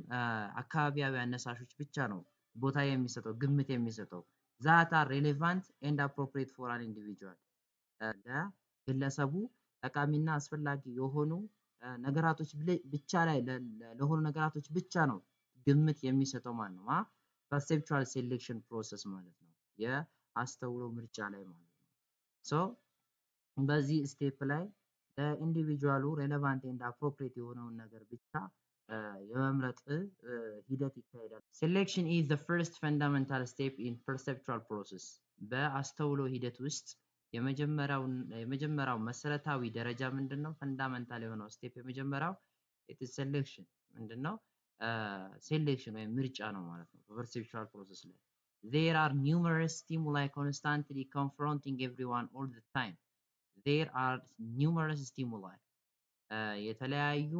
አካባቢያዊ አነሳሾች ብቻ ነው ቦታ የሚሰጠው ግምት የሚሰጠው that are relevant and appropriate for an individual. ለግለሰቡ ጠቃሚና አስፈላጊ የሆኑ ነገራቶች ብቻ ላይ ለሆኑ ነገራቶች ብቻ ነው ግምት የሚሰጠው ማለት ነው። perceptual selection process ማለት ነው። የአስተውሎ ምርጫ ላይ ማለት ነው። ሶ በዚህ ስቴፕ ላይ ለኢንዲቪጁዋሉ ሬሌቫንት ኤንድ አፕሮፕሪየት የሆነውን ነገር ብቻ የመምረጥ ሂደት ይካሄዳል። Selection is the first fundamental step in perceptual process. በአስተውሎ ሂደት ውስጥ የመጀመሪያው መሰረታዊ ደረጃ ምንድነው? ፈንዳመንታል የሆነው ስቴፕ የመጀመሪያው it is selection ምንድነው? ሴሌክሽን ወይም ምርጫ ነው ማለት ነው። በፐርሴፕቹዋል ፕሮሰስ ላይ there are numerous stimuli constantly confronting everyone all the time. there are numerous stimuli የተለያዩ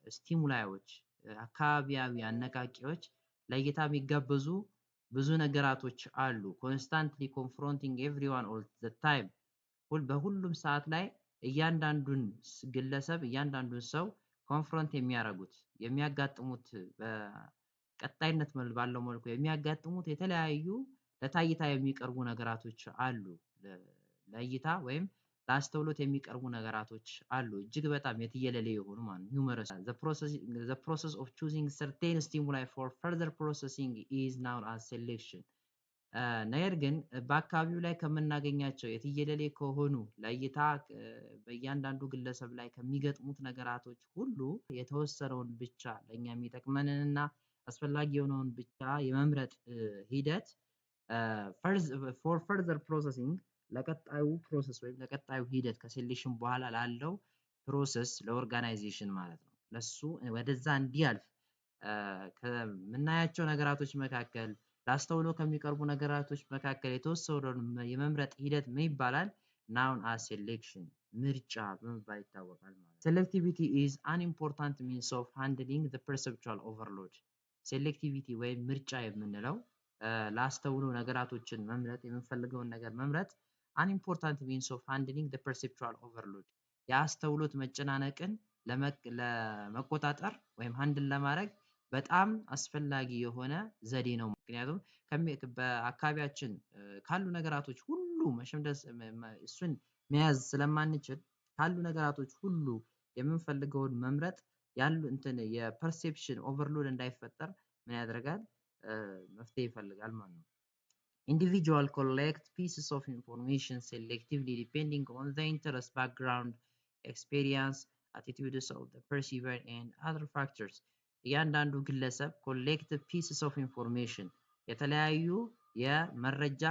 ስቲሙላዮች አካባቢያዊ አነቃቂዎች ለእይታ የሚጋበዙ ብዙ ነገራቶች አሉ። constantly confronting everyone all the time በሁሉም ሰዓት ላይ እያንዳንዱን ግለሰብ እያንዳንዱን ሰው ኮንፍሮንት የሚያጋጥሙት በቀጣይነት ባለው መልኩ የሚያጋጥሙት የተለያዩ ለታይታ የሚቀርቡ ነገራቶች አሉ። ለእይታ ወይም ለአስተውሎት የሚቀርቡ ነገራቶች አሉ። እጅግ በጣም የትየለሌ የሆኑ ማለት numerous. The process of choosing certain stimuli for further processing is known as selection. ነገር ግን በአካባቢው ላይ ከምናገኛቸው የትየለሌ ከሆኑ ለእይታ በእያንዳንዱ ግለሰብ ላይ ከሚገጥሙት ነገራቶች ሁሉ የተወሰነውን ብቻ ለእኛ የሚጠቅመንንና አስፈላጊ የሆነውን ብቻ የመምረጥ ሂደት for further processing ለቀጣዩ ፕሮሰስ ወይም ለቀጣዩ ሂደት ከሴሌክሽን በኋላ ላለው ፕሮሰስ ለኦርጋናይዜሽን ማለት ነው። ለሱ ወደዛ እንዲያልፍ ከምናያቸው ነገራቶች መካከል ላስተውሎ ከሚቀርቡ ነገራቶች መካከል የተወሰነውን የመምረጥ ሂደት ምን ይባላል? known as selection ምርጫ በመባል ይታወቃል ማለት ነው። Selectivity is an important means of handling the perceptual overload. Selectivity ወይም ምርጫ የምንለው ላስተውሎ ነገራቶችን መምረጥ የምንፈልገውን ነገር መምረጥ an important means of handling the perceptual overload. የአስተውሎት መጨናነቅን ለመቆጣጠር ወይም ሃንድል ለማድረግ በጣም አስፈላጊ የሆነ ዘዴ ነው። ምክንያቱም በአካባቢያችን ካሉ ነገራቶች ሁሉ መሸምደስ እሱን መያዝ ስለማንችል ካሉ ነገራቶች ሁሉ የምንፈልገውን መምረጥ ያሉ እንትን የፐርሴፕሽን ኦቨርሎድ እንዳይፈጠር ምን ያደርጋል? መፍትሄ ይፈልጋል ማለት ነው። Individual collect pieces of information selectively depending on the interest, background, experience, attitudes of the perceiver and other factors. እያንዳንዱ ግለሰብ collect pieces of information የተለያዩ የመረጃ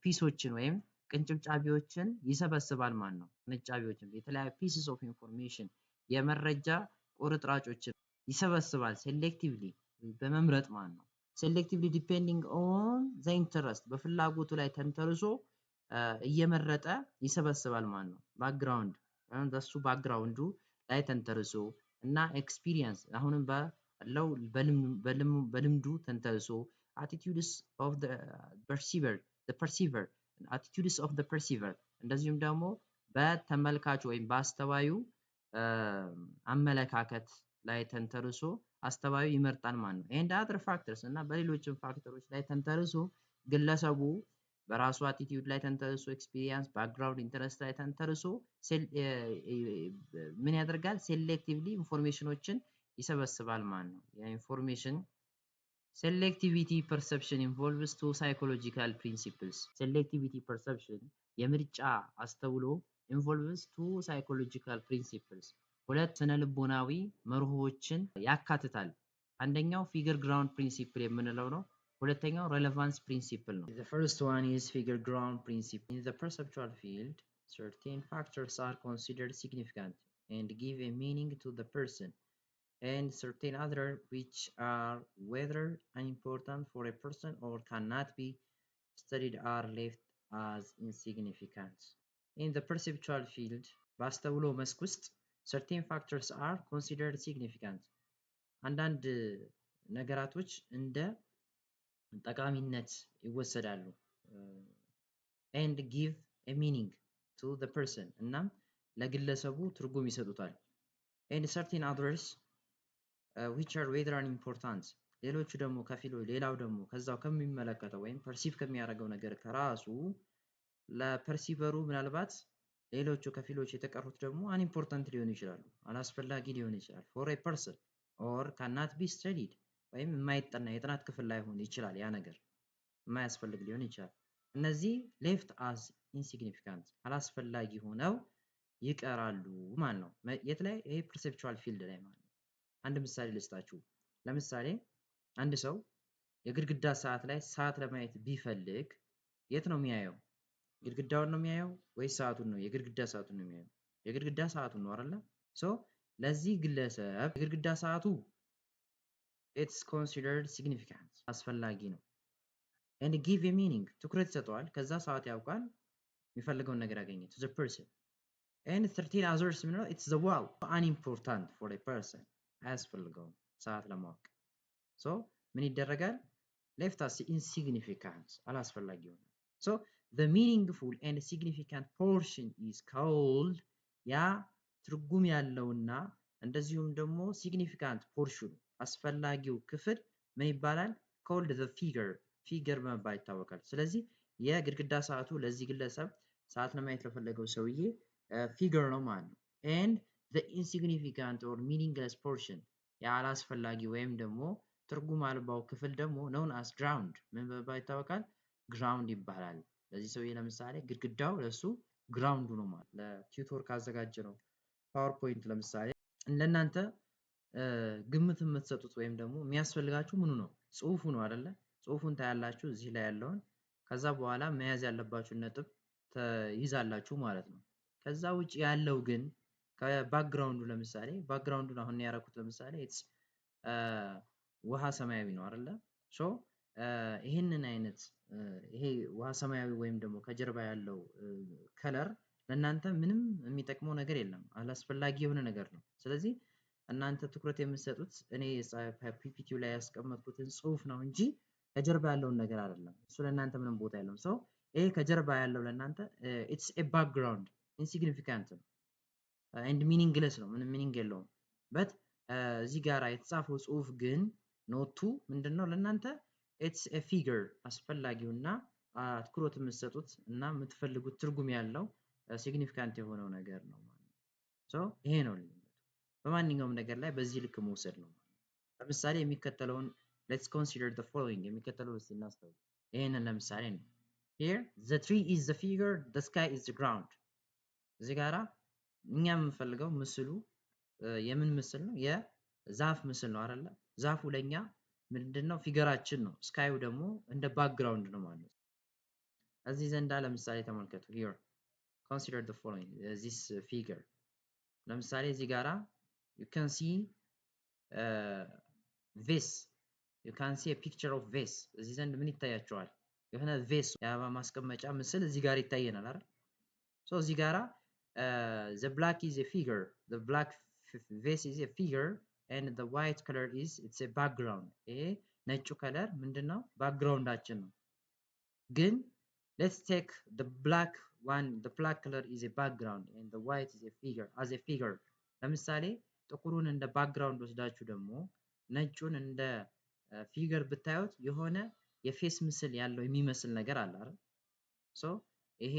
ፒሶችን ወይም ቅንጭብጫቢዎችን ይሰበስባል ማለት ነው። ቅንጫቢዎችን የተለያዩ pieces of information የመረጃ ቁርጥራጮችን ይሰበስባል selectively በመምረጥ ማለት ነው። selectively depending on the interest በፍላጎቱ ላይ ተንተርሶ እየመረጠ ይሰበስባል ማለት ነው። ባክግራውንድ በሱ ባክግራውንዱ ላይ ተንተርሶ እና ኤክስፒሪየንስ አሁንም ባለው በልምዱ ተንተርሶ attitudes of the perceiver attitudes of the perceiver እንደዚሁም ደግሞ በተመልካቹ ወይም በአስተዋዩ አመለካከት ላይ ተንተርሶ አስተዋዩ ይመርጣል ማለት ነው። and other factors እና በሌሎችም ፋክተሮች ላይ ተንተርሶ ግለሰቡ በራሱ አቲቲዩድ ላይ ተንተርሶ ኤክስፒሪየንስ ባክግራውንድ ኢንተረስት ላይ ተንተርሶ ምን ያደርጋል? ሴሌክቲቭሊ ኢንፎርሜሽኖችን ይሰበስባል ማለት ነው። የኢንፎርሜሽን selectivity perception involves two psychological principles. Selectivity perception የምርጫ አስተውሎ involves two psychological principles. ሁለት ስነ ልቦናዊ መርሆችን ያካትታል። አንደኛው figure ground principle የምንለው ነው። ሁለተኛው relevance principle ነው። The first one is figure ground principle. In the perceptual field, certain factors are considered significant and give a meaning to the person, and certain other which are whether unimportant for a person or cannot be studied are left as insignificant. In the perceptual field, በአስተውሎ መስክ ውስጥ certain factors are considered significant. አንዳንድ ነገራቶች እንደ ጠቃሚነት ይወሰዳሉ and give a meaning to the person እናም ለግለሰቡ ትርጉም ይሰጡታል and certain others which are whether unimportant ሌሎቹ ደግሞ ሌላው ደግሞ ከዛው ከሚመለከተው ወይም ፐርሲቭ ከሚያደርገው ነገር ከራሱ ለፐርሲቨሩ ምናልባት ሌሎቹ ከፊሎች የተቀሩት ደግሞ unimportant ሊሆኑ ይችላሉ፣ አላስፈላጊ ሊሆን ይችላል for a person or cannot be studied ወይም የማይጠና የጥናት ክፍል ላይ ሆን ይችላል፣ ያ ነገር የማያስፈልግ ሊሆን ይችላል። እነዚህ left as insignificant አላስፈላጊ ሆነው ይቀራሉ ማለት ነው። የት ላይ? ይሄ perceptual field ላይ ማለት ነው። አንድ ምሳሌ ልስጣችሁ። ለምሳሌ አንድ ሰው የግድግዳ ሰዓት ላይ ሰዓት ለማየት ቢፈልግ የት ነው የሚያየው? ግድግዳውን ነው የሚያየው ወይስ ሰዓቱን ነው? የግድግዳ ሰዓቱን ነው የሚያየው። የግድግዳ ሰዓቱን ነው አይደለ? ለዚህ ግለሰብ የግድግዳ ሰዓቱ it's considered significant አስፈላጊ ነው and give a meaning ትኩረት ይሰጠዋል። ከዛ ሰዓት ያውቃል፣ የሚፈልገውን ነገር ያገኘ to the person and 13 others ምንድነው? it's the wall unimportant for a person አያስፈልገውም ሰዓት ለማወቅ ምን ይደረጋል? left as insignificant አላስፈላጊ ሆነ። the meaningful and significant portion is called ያ ትርጉም ያለውና እንደዚሁም ደግሞ significant portion አስፈላጊው ክፍል ምን ይባላል? called the figure በመባል ይታወቃል። ስለዚህ የግድግዳ ሰዓቱ ለዚህ ግለሰብ ሰዓት ለማየት ለፈለገው ሰውዬ ፊገር ነው ማለት ነው። and the insignificant or meaningless portion ያላስፈላጊ ወይም ደግሞ ትርጉም አልባው ክፍል ደግሞ known as ground ምን በመባል ይታወቃል? ground ይባላል። ለዚህ ሰውዬ ለምሳሌ ግድግዳው ለሱ ግራውንዱ ነው ማለት። ለቲዩቶር ካዘጋጀ ነው ፓወርፖይንት ለምሳሌ ለእናንተ ግምት የምትሰጡት ወይም ደግሞ የሚያስፈልጋችሁ ምኑ ነው? ጽሁፉ ነው አይደለ? ጽሁፉን ታያላችሁ እዚህ ላይ ያለውን። ከዛ በኋላ መያዝ ያለባችሁን ነጥብ ትይዛላችሁ ማለት ነው። ከዛ ውጭ ያለው ግን ከባክግራውንዱ ለምሳሌ ባክግራውንዱን አሁን ያደረኩት ለምሳሌ ውሃ ሰማያዊ ነው አይደለ? ይህንን አይነት ይሄ ውሃ ሰማያዊ ወይም ደግሞ ከጀርባ ያለው ከለር ለእናንተ ምንም የሚጠቅመው ነገር የለም፣ አላስፈላጊ የሆነ ነገር ነው። ስለዚህ እናንተ ትኩረት የምትሰጡት እኔ ፒፒቲው ላይ ያስቀመጥኩትን ጽሁፍ ነው እንጂ ከጀርባ ያለውን ነገር አይደለም። እሱ ለእናንተ ምንም ቦታ የለውም። ይሄ ከጀርባ ያለው ለእናንተ it's a background insignificant and meaningless ነው፣ ምንም ሚኒንግ የለውም። በት እዚህ ጋር የተጻፈው ጽሁፍ ግን ኖቱ ምንድነው ለእናንተ it's a figure አስፈላጊውና ትኩረት የምትሰጡት እና የምትፈልጉት ትርጉም ያለው ሲግኒፊካንት የሆነው ነገር ነው ማለት ነው። ይሄ ነው ልዩነቱ። በማንኛውም ነገር ላይ በዚህ ልክ መውሰድ ነው። ለምሳሌ የሚከተለውን let's consider the following የሚከተለውን እስቲ እናስተውል። ይሄንን ለምሳሌ ነው። here the tree is the figure, the sky is the ground። እዚህ ጋራ እኛ የምንፈልገው ምስሉ የምን ምስል ነው? የዛፍ ምስል ነው አይደለ? ዛፉ ለኛ ምንድነው? ፊገራችን ነው። ስካዩ ደግሞ እንደ ባክግራውንድ ነው ማለት ነው። እዚህ ዘንዳ ለምሳሌ ተመልከቱ። here consider the following this figure ለምሳሌ እዚህ ጋራ you can see vase, you can see a picture of vase። እዚህ ዘንድ ምን ይታያቸዋል? የሆነ vase የአበባ ማስቀመጫ ምስል እዚህ ጋር ይታየናል አይደል? so እዚህ ጋራ the black is a figure, the black vase is a figure and the white color is it's a background። ይሄ ነጩ ከለር ምንድነው? ባክግራውንዳችን ነው። ግን let's take the black one, the black color is a background and the white is a figure as a figure። ለምሳሌ ጥቁሩን እንደ ባክግራውንድ ወስዳችሁ ደግሞ ነጩን እንደ ፊገር ብታዩት የሆነ የፌስ ምስል ያለው የሚመስል ነገር አለ አይደል? ሶ ይሄ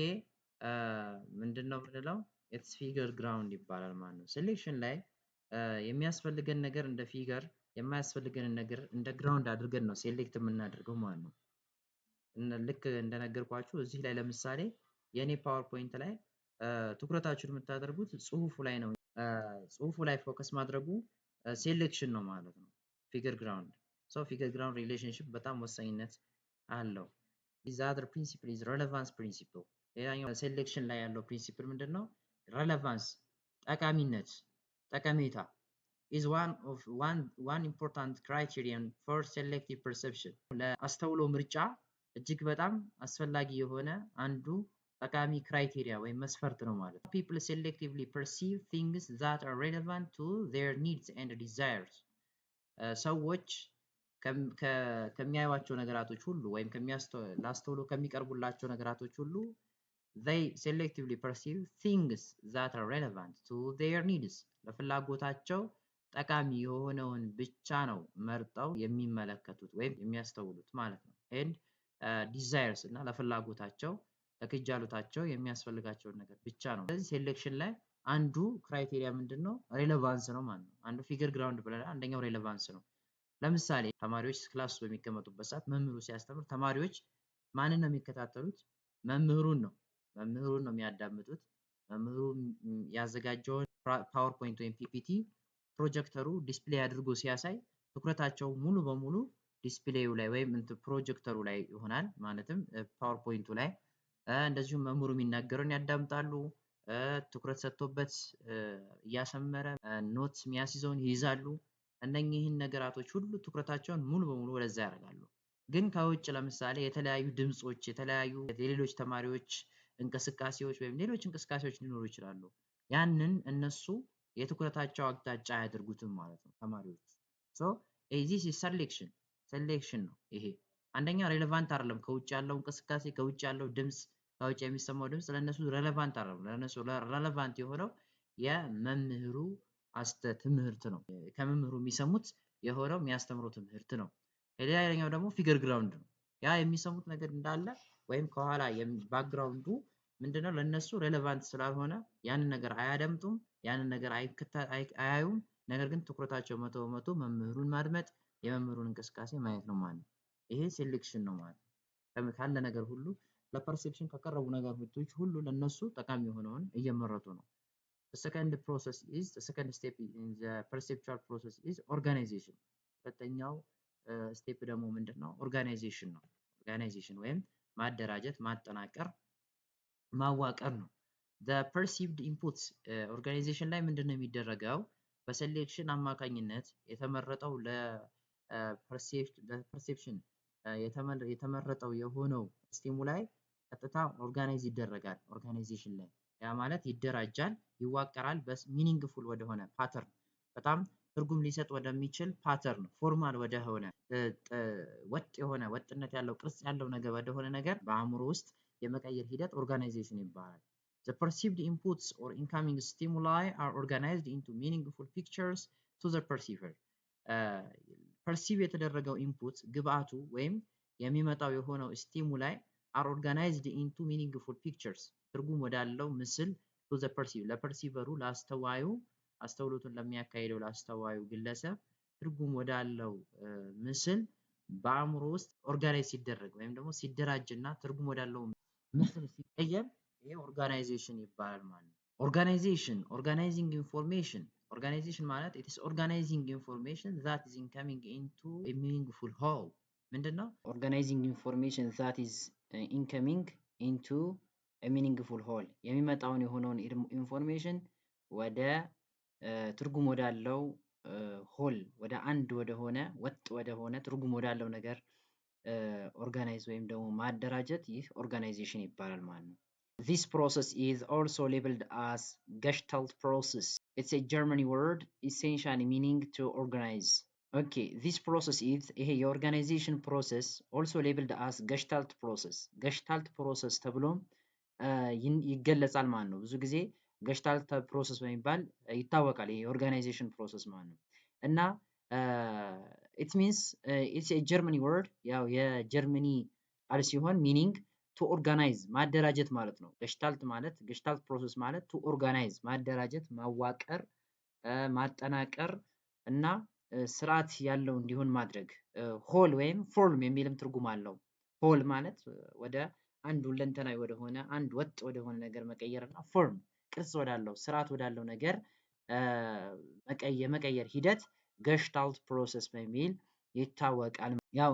ምንድነው የምንለው? ኢትስ ፊገር ግራውንድ ይባላል ማለት ነው። ሴሌክሽን ላይ የሚያስፈልገን ነገር እንደ ፊገር የማያስፈልገንን ነገር እንደ ግራውንድ አድርገን ነው ሴሌክት የምናደርገው ማለት ነው። ልክ እንደነገርኳችሁ እዚህ ላይ ለምሳሌ የኔ ፓወርፖይንት ላይ ትኩረታችሁን የምታደርጉት ጽሁፉ ላይ ነው። ጽሁፉ ላይ ፎከስ ማድረጉ ሴሌክሽን ነው ማለት ነው። ፊገር ግራውንድ ሶ ፊገር ግራውንድ ሪሌሽንሺፕ በጣም ወሳኝነት አለው። this other principle is relevance principle። ሌላኛው ሴሌክሽን ላይ ያለው ፕሪንሲፕል ምንድነው? relevance ጠቃሚነት፣ ጠቀሜታ is one important criterion for selective perception። ለአስተውሎ ምርጫ እጅግ በጣም አስፈላጊ የሆነ አንዱ ጠቃሚ ክራይቴሪያ ወይም መስፈርት ነው ማለት ነው። people selectively perceive things that are relevant to their needs and desires። ሰዎች ከሚያዩዋቸው ነገራቶች ሁሉ ወይም ላስተውሎ ከሚቀርቡላቸው ነገራቶች ሁሉ they selectively perceive things that are relevant to their needs። ለፍላጎታቸው ጠቃሚ የሆነውን ብቻ ነው መርጠው የሚመለከቱት ወይም የሚያስተውሉት ማለት ነው። and desires እና ለፍላጎታቸው ለክጃሎታቸው የሚያስፈልጋቸውን ነገር ብቻ ነው። ስለዚህ ሴሌክሽን ላይ አንዱ ክራይቴሪያ ምንድነው? ሬሌቫንስ ነው ማለት ነው። አንዱ ፊገር ግራውንድ ብለናል፣ አንደኛው ሬሌቫንስ ነው። ለምሳሌ ተማሪዎች ክላስ በሚቀመጡበት ሰዓት መምህሩ ሲያስተምር ተማሪዎች ማንን ነው የሚከታተሉት? መምህሩን ነው የሚያዳምጡት። መምህሩ ያዘጋጀውን ፓወርፖይንት ወይም ፒፒቲ ፕሮጀክተሩ ዲስፕሌይ አድርጎ ሲያሳይ ትኩረታቸው ሙሉ በሙሉ ዲስፕሌዩ ላይ ወይም ፕሮጀክተሩ ላይ ይሆናል። ማለትም ፓወርፖይንቱ ላይ እንደዚሁም መምህሩ የሚናገረውን ያዳምጣሉ። ትኩረት ሰጥቶበት እያሰመረ ኖት የሚያስይዘውን ይይዛሉ። እነኚህን ነገራቶች ሁሉ ትኩረታቸውን ሙሉ በሙሉ ወደዛ ያደርጋሉ። ግን ከውጭ ለምሳሌ የተለያዩ ድምጾች፣ የተለያዩ የሌሎች ተማሪዎች እንቅስቃሴዎች ወይም ሌሎች እንቅስቃሴዎች ሊኖሩ ይችላሉ። ያንን እነሱ የትኩረታቸው አቅጣጫ አያደርጉትም ማለት ነው ተማሪዎች። ሶ this is ሴሌክሽን ነው ይሄ። አንደኛ ሬሌቫንት አይደለም። ከውጭ ያለው እንቅስቃሴ፣ ከውጭ ያለው ድምጽ፣ ከውጭ የሚሰማው ድምጽ ለነሱ ሬሌቫንት አይደለም። ለነሱ ሬሌቫንት የሆነው የመምህሩ ትምህርት ነው። ከመምህሩ የሚሰሙት የሆነው የሚያስተምረው ትምህርት ነው። ሌላኛው ደግሞ ፊገር ግራውንድ ነው። ያ የሚሰሙት ነገር እንዳለ ወይም ከኋላ ባክግራውንዱ ምንድነው ለነሱ ሬሌቫንት ስላልሆነ ያንን ነገር አያደምጡም፣ ያንን ነገር አያዩም። ነገር ግን ትኩረታቸው መቶ በመቶ መምህሩን ማድመጥ፣ የመምህሩን እንቅስቃሴ ማየት ነው ማለት ነው። ይሄ ሴሌክሽን ነው ማለት ነው። ካለ ነገር ሁሉ ለፐርሴፕሽን ከቀረቡ ነገሮች ሁሉ ለነሱ ጠቃሚ የሆነውን እየመረጡ ነው። the second step in the perceptual process is organization። ሁለተኛው ስቴፕ ደግሞ ምንድነው? ኦርጋናይዜሽን ነው። ኦርጋናይዜሽን ወይም ማደራጀት፣ ማጠናቀር፣ ማዋቀር ነው። the perceived inputs ኦርጋናይዜሽን ላይ ምንድነው የሚደረገው? በሴሌክሽን አማካኝነት የተመረጠው ለፐርሴፕሽን የተመረጠው የሆነው ስቲሙላይ ቀጥታ ኦርጋናይዝ ይደረጋል። ኦርጋናይዜሽን ላይ ያ ማለት ይደራጃል፣ ይዋቀራል በሚኒንግፉል ወደሆነ ፓተርን፣ በጣም ትርጉም ሊሰጥ ወደሚችል ፓተርን፣ ፎርማል ወደሆነ ወጥነት ያለው ቅርጽ ያለው ነገር ወደሆነ ነገር በአእምሮ ውስጥ የመቀየር ሂደት ኦርጋናይዜሽን ይባላል። The perceived inputs or incoming stimuli are organized into meaningful pictures to the perceiver። ፐርሲቭ የተደረገው ኢንፑት ግብአቱ ወይም የሚመጣው የሆነው ስቲሙላይ are organized into meaningful pictures ትርጉም ወዳለው ምስል to the perceiver ለፐርሲቨሩ ለአስተዋዩ አስተውሎቱን ለሚያካሂደው ለአስተዋዩ ግለሰብ ትርጉም ወዳለው ምስል በአእምሮ ውስጥ ኦርጋናይዝ ሲደረግ ወይም ደግሞ ሲደራጅና ትርጉም ወዳለው ምስል ሲቀየር ይሄ ኦርጋናይዜሽን ይባላል ማለት ነው። ኦርጋናይዜሽን ኦርጋናይዚንግ ኢንፎርሜሽን ኦርጋናይዜሽን ማለት it is organizing information that is incoming into a meaningful whole ምንድነው? ኦርጋናይዚንግ ኢንፎርሜሽን that is incoming into a meaningful whole የሚመጣውን የሆነውን ኢንፎርሜሽን ወደ ትርጉም ወዳለው ሆል ወደ አንድ ወደሆነ ወጥ ወደሆነ ትርጉም ወዳለው ነገር ኦርጋናይዝ ወይም ደግሞ ማደራጀት ይህ ኦርጋናይዜሽን ይባላል ማለት ነው። This process is also labeled as Gestalt process. It's a German word essentially meaning to organize. Okay, this process is ይሄ የኦርጋናይዜሽን ፕሮሰስ also labeled as Gestalt process. Gestalt process ተብሎም ይገለጻል ማለት ነው። ብዙ ጊዜ ገሽታልት ፕሮሰስ በሚባል ይታወቃል። ይሄ የኦርጋናይዜሽን ፕሮሰስ ማለት ነው እና it means it's a German word ያው የጀርመኒ ቃል ሲሆን ሚኒንግ ቱ ኦርጋናይዝ ማደራጀት ማለት ነው። ገሽታልት ማለት ገሽታልት ፕሮሰስ ማለት ቱ ኦርጋናይዝ ማደራጀት፣ ማዋቀር፣ ማጠናቀር እና ስርዓት ያለው እንዲሆን ማድረግ። ሆል ወይም ፎርም የሚልም ትርጉም አለው። ሆል ማለት ወደ አንድ ሁለንተናዊ ወደሆነ አንድ ወጥ ወደሆነ ነገር መቀየር እና ፎርም ቅርጽ ወዳለው ስርዓት ወዳለው ነገር የመቀየር ሂደት ገሽታልት ፕሮሰስ በሚል ይታወቃል። ያው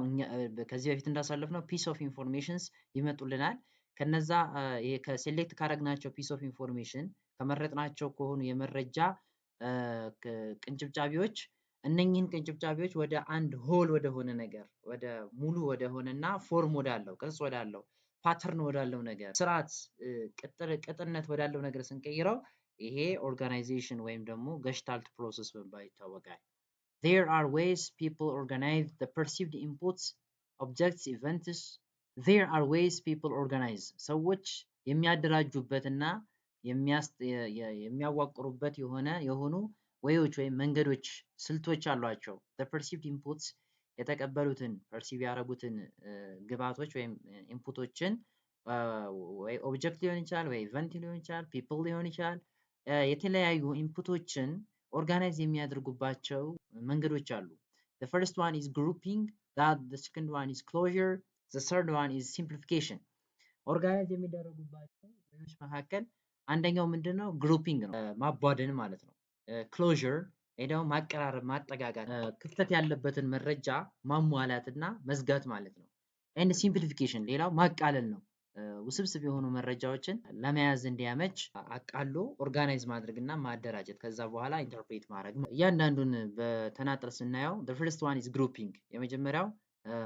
ከዚህ በፊት እንዳሳለፍነው ፒስ ኦፍ ኢንፎርሜሽንስ ይመጡልናል። ከነዛ ከሴሌክት ካረግናቸው ፒስ ኦፍ ኢንፎርሜሽን ከመረጥናቸው ከሆኑ የመረጃ ቅንጭብጫቢዎች እነኚህን ቅንጭብጫቢዎች ወደ አንድ ሆል ወደሆነ ነገር ወደ ሙሉ ወደሆነና ፎርም ወዳለው ቅርጽ ወዳለው ፓተርን ወዳለው ነገር ስርዓት ቅጥነት ወዳለው ነገር ስንቀይረው ይሄ ኦርጋናይዜሽን ወይም ደግሞ ገሽታልት ፕሮሰስ በመባል ይታወቃል። There are ways people organize the perceived inputs, objects, events. There are ways people organize. ሰዎች የሚያደራጁበትና የሚያዋቅሩበት የሆኑ ወይዎች ወይም መንገዶች ስልቶች አሏቸው። The perceived inputs የተቀበሉትን ፐርሲቭ ያደረጉትን ግብዓቶች ወይም ኢንፑቶችን ወይ ኦብጀክት ሊሆን ይችላል ወይ ኢቨንት ሊሆን ይችላል ፒፕል ሊሆን ይችላል የተለያዩ ኢንፑቶችን ኦርጋናይዝ የሚያደርጉባቸው መንገዶች አሉ። The first one is grouping, the second one is closure, the third one is simplification. ኦርጋናይዝ የሚደረጉባቸው ወይዎች መካከል አንደኛው ምንድነው? ግሩፒንግ ነው፣ ማቧደን ማለት ነው። ክሎዥር ደግሞ ማቀራረብ፣ ማጠጋጋት፣ ክፍተት ያለበትን መረጃ ማሟላትና መዝጋት ማለት ነው። ኤንድ ሲምፕሊፊኬሽን ሌላው ማቃለል ነው። ውስብስብ የሆኑ መረጃዎችን ለመያዝ እንዲያመች አቃሎ ኦርጋናይዝ ማድረግና ማደራጀት ከዛ በኋላ ኢንተርፕሬት ማድረግ። እያንዳንዱን በተናጠል ስናየው the first one is grouping የመጀመሪያው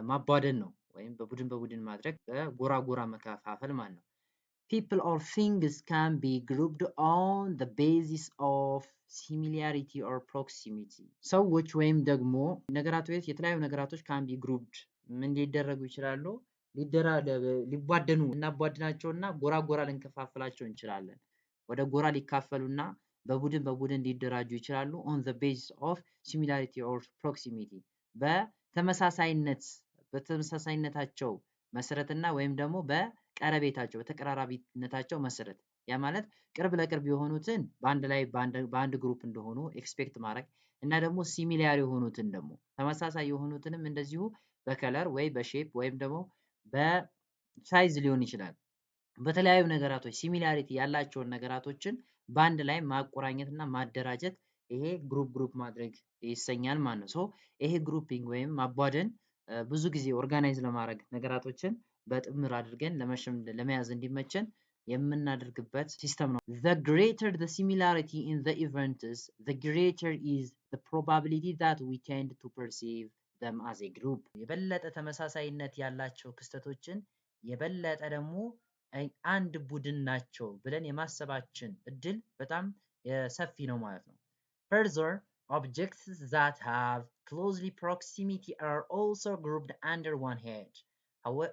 ማቧደን ነው ወይም በቡድን ማድረግ በጎራ ጎራ መከፋፈል ማለት ነው። People or things can be grouped on the basis of similarity or proximity. ሰዎች ወይም ደግሞ ነገራቶች የተለያዩ ነገራቶች can be grouped ምን ሊደረጉ ይችላሉ? ሊቧደኑ እናቧድናቸውና ጎራ ጎራ ልንከፋፍላቸው እንችላለን። ወደ ጎራ ሊካፈሉና በቡድን ሊደራጁ ይችላሉ on the basis of similarity or proximity በተመሳሳይነታቸው መሰረትና ወይም ደግሞ በቀረቤታቸው በተቀራራቢነታቸው መሰረት ያ ማለት ቅርብ ለቅርብ የሆኑትን በአንድ ግሩፕ እንደሆኑ ኤክስፔክት ማድረግ እና ደግሞ ሲሚላር የሆኑትን ደግሞ ተመሳሳይ የሆኑትንም እንደዚሁ በከለር ወይ በሼፕ ወይም ደግሞ በሳይዝ ሊሆን ይችላል በተለያዩ ነገራቶች ሲሚላሪቲ ያላቸውን ነገራቶችን በአንድ ላይ ማቆራኘትና ማደራጀት ይሄ ግሩፕ ማድረግ ይሰኛል ማለት ነው። ሶ ይሄ ግሩፒንግ ወይም ማቧደን ብዙ ጊዜ ኦርጋናይዝ ለማድረግ ነገራቶችን በጥምር አድርገን ለመያዝ እንዲመቸን የምናደርግበት ሲስተም ነው። The greater the similarity in the events, the greater is the probability that we tend to perceive them as a group. የበለጠ ተመሳሳይነት ያላቸው ክስተቶችን የበለጠ ደግሞ አንድ ቡድን ናቸው ብለን የማሰባችን እድል በጣም ሰፊ ነው ማለት ነው። Further, objects that have closely proximity are also grouped under one head.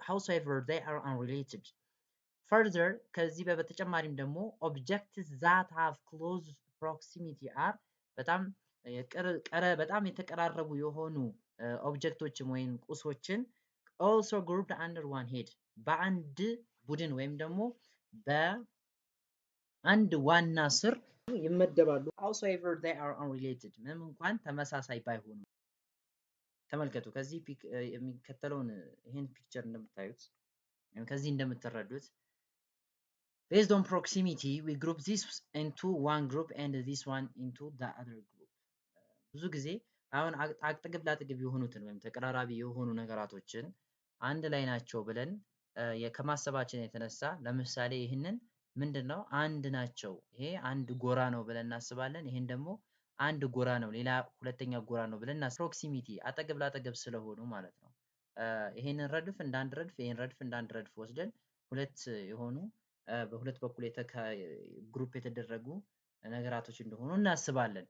However, they are unrelated. Further, ከዚህ በተጨማሪም ደግሞ objects that have close proximity are በጣም የተቀራረቡ የሆኑ ኦብጀክቶችን ወይም ቁሶችን also grouped under one head በአንድ ቡድን ወይም ደግሞ በአንድ ዋና ስር ይመደባሉ። however they are unrelated ምንም እንኳን ተመሳሳይ ባይሆኑ። ተመልከቱ ከዚህ የሚከተለውን ይህን ፒክቸር እንደምታዩት ከዚህ እንደምትረዱት based on proximity we group this into one group and this one into the other group ብዙ ጊዜ አሁን አጥግብ ላጥግብ የሆኑትን ወይም ተቀራራቢ የሆኑ ነገራቶችን አንድ ላይ ናቸው ብለን ከማሰባችን የተነሳ ለምሳሌ ይህንን ምንድነው አንድ ናቸው ይሄ አንድ ጎራ ነው ብለን እናስባለን ይሄን ደግሞ አንድ ጎራ ነው ሌላ ሁለተኛ ጎራ ነው ብለን ፕሮክሲሚቲ አጠገብ ላጠገብ ስለሆኑ ማለት ነው ይሄንን ረድፍ እንደ አንድ ረድፍ ይሄን ረድፍ እንደ አንድ ረድፍ ወስደን ሁለት የሆኑ በሁለት በኩል ግሩፕ የተደረጉ ነገራቶች እንደሆኑ እናስባለን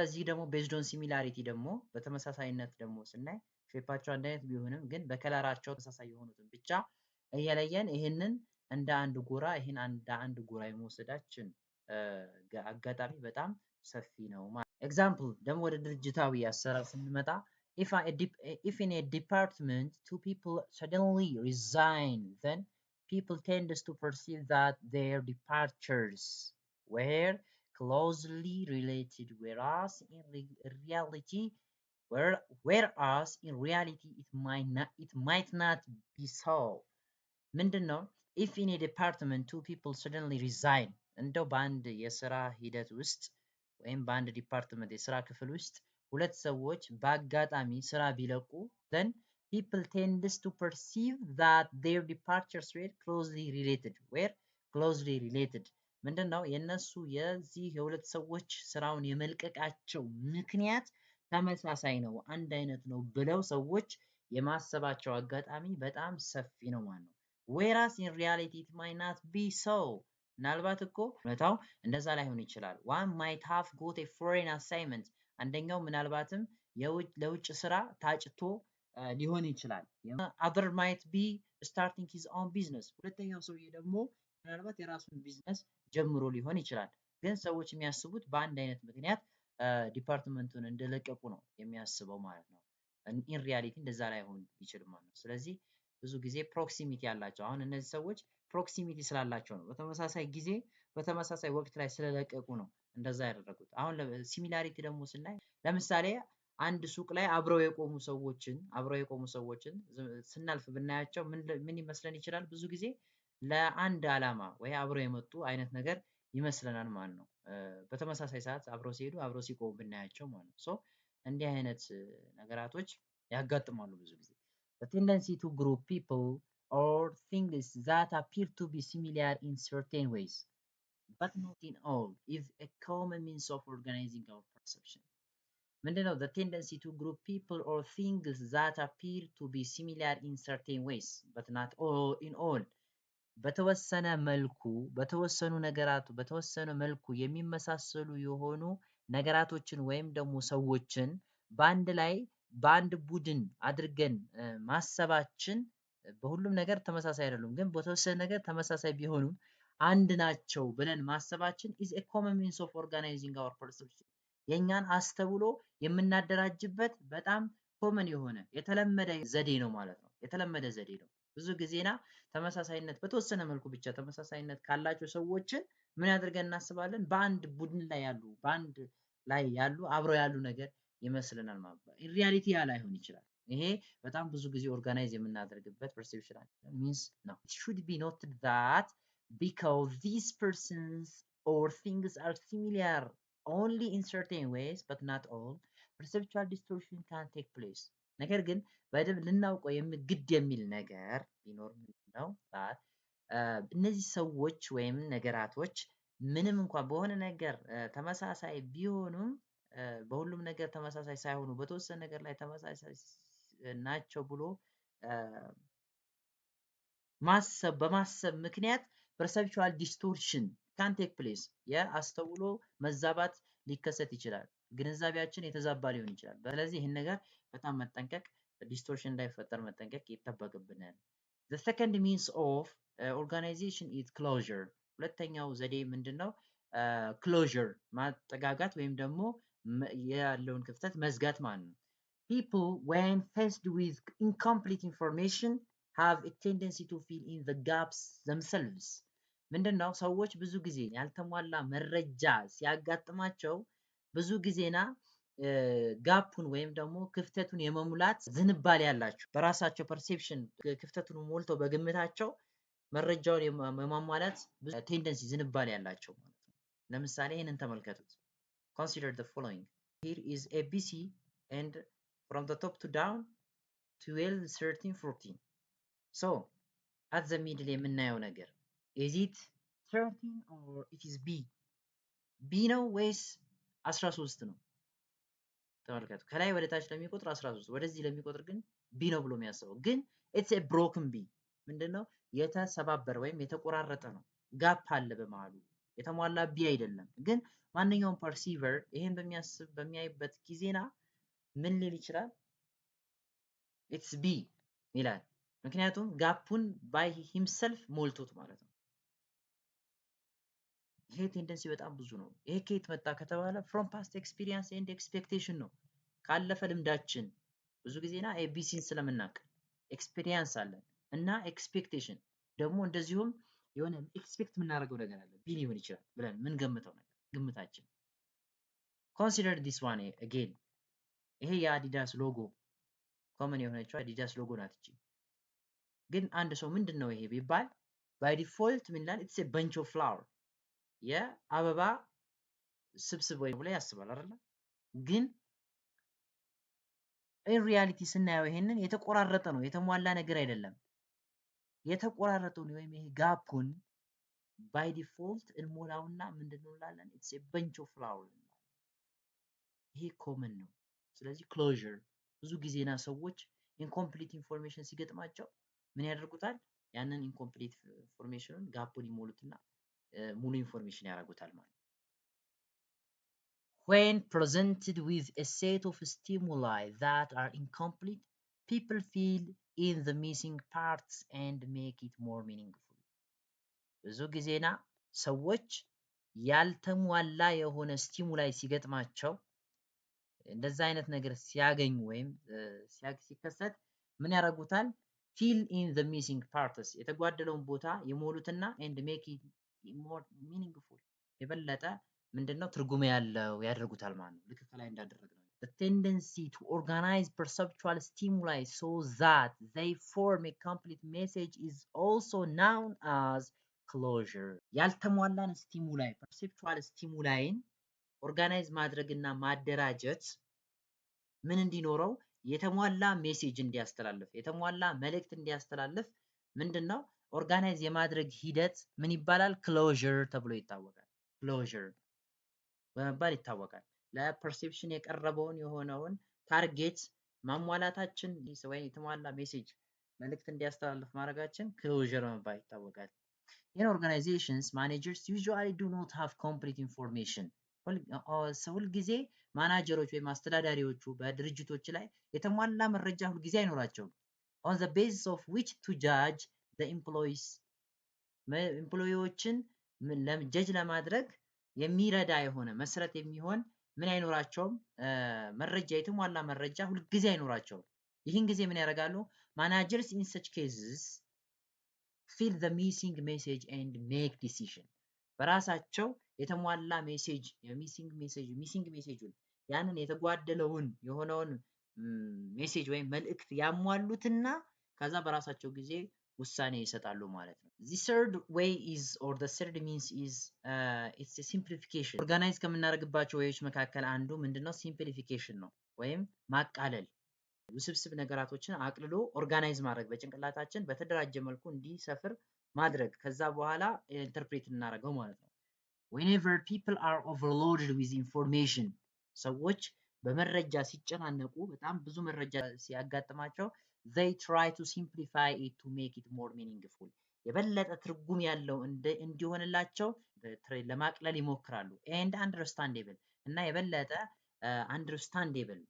እዚህ ደግሞ ቤዝድ ኦን ሲሚላሪቲ ደግሞ በተመሳሳይነት ደግሞ ስናይ ሼፓቸው አንድ አይነት ቢሆንም ግን በከለራቸው ተመሳሳይ የሆኑትን ብቻ እየለየን ይሄንን እንደ አንድ ጎራ ይሄን እንደ አንድ ጎራ የመወሰዳችን አጋጣሚ በጣም ሰፊ ነው ማለት ኤግዛምፕል ደግሞ ወደ ድርጅታዊ አሰራር ስንመጣ if in a department two people suddenly resign then people tend to perceive that their departures were closely related whereas in reality it might not be so ምንድነው if in a department two people suddenly resign እንደው በአንድ የስራ ሂደት ውስጥ ወይም በአንድ ዲፓርትመንት የስራ ክፍል ውስጥ ሁለት ሰዎች በአጋጣሚ ስራ ቢለቁ then people tends to perceive that their departures were closely related ምንድነው የነሱ የዚህ የሁለት ሰዎች ስራውን የመልቀቃቸው ምክንያት ተመሳሳይ ነው አንድ አይነት ነው ብለው ሰዎች የማሰባቸው አጋጣሚ በጣም ሰፊ ነው ማለት ነው whereas in reality it might not be so ምናልባት እኮ እውነታው እንደዛ ላይሆን ይችላል one might have got a foreign assignment አንደኛው ምናልባትም ለውጭ ስራ ታጭቶ ሊሆን ይችላል other might be starting his own business ሁለተኛው ሰውዬ ደግሞ ምናልባት የራሱን ቢዝነስ ጀምሮ ሊሆን ይችላል ግን ሰዎች የሚያስቡት በአንድ አይነት ምክንያት ዲፓርትመንቱን እንደለቀቁ ነው የሚያስበው ማለት ነው in reality እንደዛ ላይሆን ይችላል ማለት ነው ስለዚህ ብዙ ጊዜ ፕሮክሲሚቲ ያላቸው አሁን እነዚህ ሰዎች ፕሮክሲሚቲ ስላላቸው ነው በተመሳሳይ ጊዜ በተመሳሳይ ወቅት ላይ ስለለቀቁ ነው እንደዛ ያደረጉት አሁን ሲሚላሪቲ ደግሞ ስናይ ለምሳሌ አንድ ሱቅ ላይ አብረው የቆሙ ሰዎችን ስናልፍ ብናያቸው ምን ይመስለን ይችላል ብዙ ጊዜ ለአንድ አላማ ወይ አብረው የመጡ አይነት ነገር ይመስለናል ማለት ነው በተመሳሳይ ሰዓት አብረው ሲሄዱ አብረው ሲቆሙ ብናያቸው ማለት ነው ሶ እንዲህ አይነት ነገራቶች ያጋጥማሉ ብዙ ጊዜ the tendency to group people or things that appear to be similar in certain ways but not in all is a common means of organizing our perception ምንድነው the tendency to group people or things that appear to be similar in certain ways but not all in all በተወሰነ መልኩ በተወሰኑ ነገራቱ በተወሰነ መልኩ የሚመሳሰሉ የሆኑ ነገራቶችን ወይም ደግሞ ሰዎችን በአንድ ላይ በአንድ ቡድን አድርገን ማሰባችን በሁሉም ነገር ተመሳሳይ አይደሉም ግን በተወሰነ ነገር ተመሳሳይ ቢሆኑም አንድ ናቸው ብለን ማሰባችን is a common means of organizing our perception የኛን አስተውሎ የምናደራጅበት በጣም ኮመን የሆነ የተለመደ ዘዴ ነው ማለት ነው የተለመደ ዘዴ ነው ብዙ ጊዜና ተመሳሳይነት በተወሰነ መልኩ ብቻ ተመሳሳይነት ካላቸው ሰዎችን ምን ያደርገን እናስባለን በአንድ ቡድን ላይ ያሉ አብረው ያሉ ነገር ይመስልናል ማለት ነው in reality ያ ላይሆን ይችላል ይሄ በጣም ብዙ ጊዜ ኦርጋናይዝ የምናደርግበት perception means no it should be noted that because these persons or things are similar only in certain ways but not all perceptual distortion can take place ነገር ግን በደንብ ልናውቀው ግድ የሚል ነገር ቢኖር ምንድነው እነዚህ ሰዎች ወይም ነገራቶች ምንም እንኳን በሆነ ነገር ተመሳሳይ ቢሆኑም በሁሉም ነገር ተመሳሳይ ሳይሆኑ በተወሰነ ነገር ላይ ተመሳሳይ ናቸው ብሎ በማሰብ ምክንያት perceptual distortion can take place የአስተውሎ መዛባት ሊከሰት ይችላል ግንዛቤያችን የተዛባ ሊሆን ይችላል ስለዚህ ይሄን ነገር በጣም መጠንቀቅ ዲስቶርሽን እንዳይፈጠር መጠንቀቅ ይጠበቅብናል the second means of organization is closure ሁለተኛው ዘዴ ምንድነው closure ማጠጋጋት ወይም ደግሞ ያለውን ክፍተት መዝጋት ማለት ነው people when faced with incomplete information have a tendency to fill in the gaps themselves ምንድነው ሰዎች ብዙ ጊዜ ያልተሟላ መረጃ ሲያጋጥማቸው ብዙ ጊዜና ጋፑን ወይም ደግሞ ክፍተቱን የመሙላት ዝንባሌ ያላቸው በራሳቸው ፐርሴፕሽን ክፍተቱን ሞልተው በግምታቸው መረጃውን የማሟላት ቴንደንሲ ዝንባሌ ያላቸው ማለት ነው። ለምሳሌ ይህንን ተመልከቱት። Consider the following. Here is ABC and from the top to down 12, 13, 14. So at the middle የምናየው ነገር is it 13 or it is B? B ነው ወይስ 13 ነው? ተመልከቱ። ከላይ ወደ ታች ለሚቆጥር 13 ወደዚህ ለሚቆጥር ግን ቢ ነው ብሎ የሚያስበው ግን ኢትስ ኤ ብሮክን ቢ ምንድነው የተሰባበረ ወይም የተቆራረጠ ነው። ጋፕ አለ በመሃሉ የተሟላ ቢ አይደለም። ግን ማንኛውም ፐርሲቨር ይሄን በሚያይበት ጊዜና ምን ሊል ይችላል? ኢትስ ቢ ይላል። ምክንያቱም ጋፑን ባይ ሂምሰልፍ ሞልቶት ማለት ነው። ይሄ ቴንደንሲ በጣም ብዙ ነው። ይሄ ከየት መጣ ከተባለ ፍሮም ፓስት ኤክስፒሪየንስ ኤንድ ኤክስፔክቴሽን ነው። ካለፈ ልምዳችን ብዙ ጊዜና ኤቢሲን ስለምናውቅ ኤክስፒሪየንስ አለን እና ኤክስፔክቴሽን ደግሞ እንደዚሁም የሆነ ኤክስፔክት የምናደርገው ነገር አለ ቢ ሊሆን ይችላል ብለን ምን ገምተው ነገር ግምታችን። ኮንሲደር ዲስ ዋን አጌን። ይሄ የአዲዳስ ሎጎ ኮመን የሆነችው አዲዳስ ሎጎ ናት እቺ። ግን አንድ ሰው ምንድን ነው ይሄ ቢባል ባይ ዲፎልት ምን ይላል? ኢትስ ኤ በንች ኦፍ ፍላወር የአበባ ስብስብ ወይ ብሎ ያስባል አይደል? ግን ኢን ሪያሊቲ ስናየው ይሄንን የተቆራረጠ ነው፣ የተሟላ ነገር አይደለም። የተቆራረጠውን ወይም ይሄ ጋፑን ባይ ዲፎልት እንሞላውና ምንድነው እንላለን? ኢትስ ኤ በንች ኦፍ ፍላወር። ይሄ ኮመን ነው። ስለዚህ ክሎዥር ብዙ ጊዜና ሰዎች ኢንኮምፕሊት ኢንፎርሜሽን ሲገጥማቸው ምን ያደርጉታል? ያንን ኢንኮምፕሊት ኢንፎርሜሽኑን ጋፑን ይሞሉትና ሙሉ ኢንፎርሜሽን ያደርጉታል ማለት ነው። When presented with a set of stimuli that are incomplete, people fill in the missing parts and make it more meaningful. ብዙ ጊዜና ሰዎች ያልተሟላ የሆነ ስቲሙላይ ሲገጥማቸው እንደዛ አይነት ነገር ሲያገኙ ወይም ሲከሰት ምን ያደርጉታል? fill in the missing parts የተጓደለውን ቦታ የሞሉትና and make it more meaningful የበለጠ ምንድነው ትርጉም ያለው ያደርጉታል ማለት ነው። ልክ ከላይ እንዳደረግነው the tendency to organize perceptual stimuli so that they form a complete message is also known as closure. ያልተሟላን ስቲሙላይ perceptual ስቲሙላይን ኦርጋናይዝ ማድረግና ማደራጀት ምን እንዲኖረው የተሟላ ሜሴጅ እንዲያስተላልፍ የተሟላ መልእክት እንዲያስተላልፍ ምንድነው ኦርጋናይዝ የማድረግ ሂደት ምን ይባላል? ክሎዥር ተብሎ ይታወቃል። ክሎዥር በመባል ይታወቃል። ለፐርሴፕሽን የቀረበውን የሆነውን ታርጌት ማሟላታችን ወይ የተሟላ ሜሴጅ መልእክት እንዲያስተላልፍ ማድረጋችን ክሎዥር በመባል ይታወቃል። In organizations, managers usually do not have complete information. ሁል ጊዜ ማናጀሮች ወይም አስተዳዳሪዎቹ በድርጅቶች ላይ የተሟላ መረጃ ሁል ጊዜ አይኖራቸውም። On the basis of which to judge the employees ኤምፕሎይዎችን ጀጅ ለማድረግ የሚረዳ የሆነ መሰረት የሚሆን ምን አይኖራቸውም? መረጃ የተሟላ መረጃ ሁል ጊዜ አይኖራቸውም። ይህን ጊዜ ምን ያደርጋሉ? managers in such cases fill the missing message and make decision በራሳቸው የተሟላ ሜሴጅ ሚሲንግ ሜሴጁን ያንን የተጓደለውን የሆነውን ሜሴጅ ወይም መልእክት ያሟሉትና ከዛ በራሳቸው ጊዜ ውሳኔ ይሰጣሉ ማለት ነው። the third way is or the third means is it's a simplification. ኦርጋናይዝ ከምናደርግባቸው ወይዎች መካከል አንዱ ምንድነው? ሲምፕሊፊኬሽን ነው ወይም ማቃለል ውስብስብ ነገራቶችን አቅልሎ ኦርጋናይዝ ማድረግ በጭንቅላታችን በተደራጀ መልኩ እንዲሰፍር ማድረግ ከዛ በኋላ ኢንተርፕሬት እናደርገው ማለት ነው። whenever people are overloaded with information ሰዎች በመረጃ ሲጨናነቁ በጣም ብዙ መረጃ ሲያጋጥማቸው they try to simplify it to make it more meaningful የበለጠ ትርጉም ያለው እንዲሆንላቸው ለማቅለል ይሞክራሉ and understandable እና የበለጠ understandable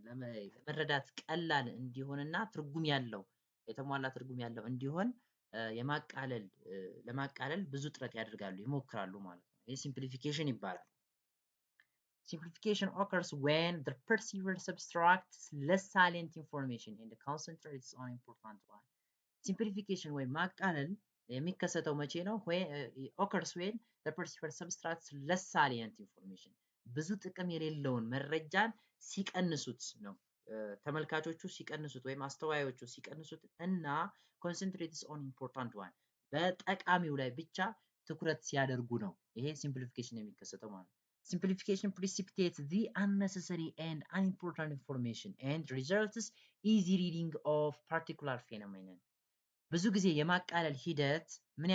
ለመረዳት ቀላል እንዲሆንና ትርጉም ያለው የተሟላ ትርጉም ያለው እንዲሆን ለማቃለል ብዙ ጥረት ያደርጋሉ ይሞክራሉ ማለት ነው። ይሄ ሲምፕሊፊኬሽን ይባላል። Simplification occurs when the perceiver subtracts less salient information and concentrates on important one. Simplification ወይም ማቃለል የሚከሰተው መቼ ነው? occurs when the perceived subtracts less salient information ብዙ ጥቅም የሌለውን መረጃን ሲቀንሱት ነው። ተመልካቾቹ ሲቀንሱት ወይም አስተዋዮቹ ሲቀንሱት እና concentrates on important one በጠቃሚው ላይ ብቻ ትኩረት ሲያደርጉ ነው ይሄ ሲምፕሊፊኬሽን የሚከሰተው ማለት ነው። Simplification precipitates the unnecessary and unimportant information and results easy reading of particular phenomenon ብዙ ጊዜ የማቃለል ሂደት ምን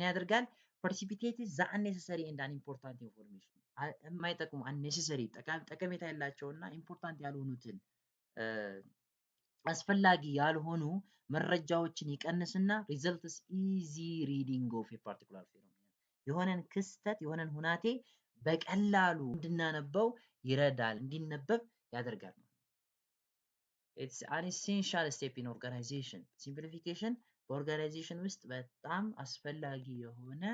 ያደርጋል? precipitate the unnecessary and unimportant information የማይጠቅሙ unnecessary ጠቀሜታ ያላቸውና ኢምፖርታንት ያልሆኑትን አስፈላጊ ያልሆኑ መረጃዎችን ይቀንስና results easy reading of a particular phenomenon የሆነን ክስተት የሆነን ሁናቴ በቀላሉ እንድናነበው ይረዳል እንዲነበብ ያደርጋል። It's an essential step in organization. Simplification በኦርጋናይዜሽን ውስጥ በጣም አስፈላጊ የሆነ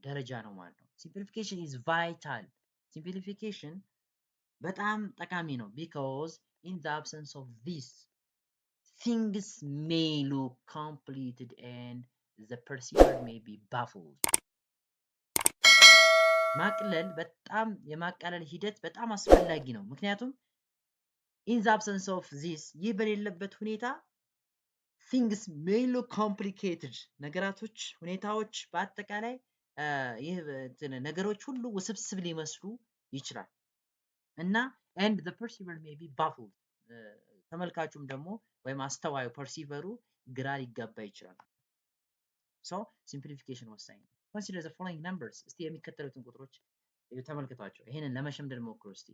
ደረጃ ነው ማለት ነው። Simplification is vital. Simplification በጣም ጠቃሚ ነው because in the absence of this things may look completed and the perceiver may be baffled. ማቅለል በጣም የማቃለል ሂደት በጣም አስፈላጊ ነው ምክንያቱም in the absence of this ይህ በሌለበት ሁኔታ things may look complicated ነገራቶች ሁኔታዎች በአጠቃላይ ይህ ነገሮች ሁሉ ውስብስብ ሊመስሉ ይችላል እና and the perceiver may be baffled ተመልካቹም ደግሞ ወይም አስተዋዩ ፐርሲቨሩ ግራ ሊጋባ ይችላል። so simplification ወሳኝ ነው። consider the following numbers እስቲ የሚከተሉትን ቁጥሮች ተመልከቷቸው ይሄንን ለመሸምደድ ሞክሩ እስቲ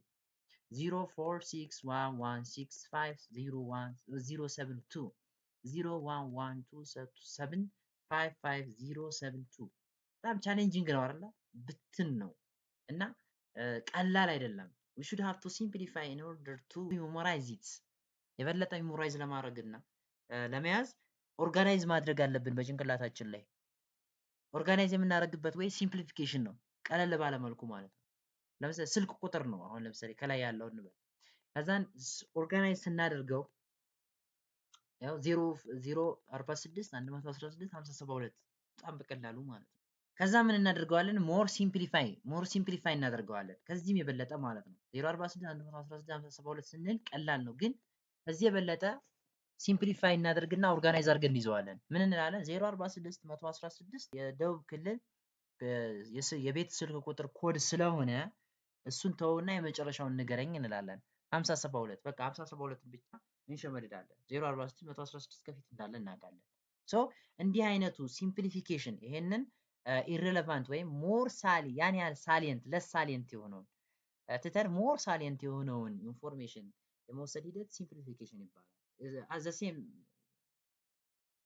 04611650107 01127555072 በጣም ቻሌንጂንግ ነው አይደል? ብትን ነው እና ቀላል አይደለም። we should have to simplify in order to memorize it የበለጠ ሜሞራይዝ ለማድረግና ለመያዝ ኦርጋናይዝ ማድረግ አለብን በጭንቅላታችን ላይ ኦርጋናይዝ የምናደርግበት ወይ ሲምፕሊፊኬሽን ነው ቀለል ባለ መልኩ ማለት ነው። ለምሳሌ ስልክ ቁጥር ነው አሁን ለምሳሌ ከላይ ያለው እንበል ከዛን ኦርጋናይዝ ስናደርገው ያው 046 116 572 በጣም በቀላሉ ማለት ነው። ከዛ ምን እናደርገዋለን ሞር ሲምፕሊፋይ እናደርገዋለን ከዚህም የበለጠ ማለት ነው 046 116 572 ስንል ቀላል ነው ግን ከዚህ የበለጠ ሲምፕሊፋይ እናደርግና ኦርጋናይዝ አድርገን እንይዘዋለን ምን እንላለን 046 116 የደቡብ ክልል የቤት ስልክ ቁጥር ኮድ ስለሆነ እሱን ተውና የመጨረሻውን ንገረኝ እንላለን 572 በቃ 572 ብቻ እንሸመድዳለን 046 116 ከፊት እንዳለ እናውቃለን ሶ እንዲህ አይነቱ ሲምፕሊፊኬሽን ይሄንን ኢሬሌቫንት ወይም ሞር ያን ያህል ሳሊየንት ለስ ሳሊየንት የሆነውን ትተን ሞር ሳሊየንት የሆነውን ኢንፎርሜሽን የመውሰድ ሂደት ሲምፕሊፊኬሽን ይባላል as the same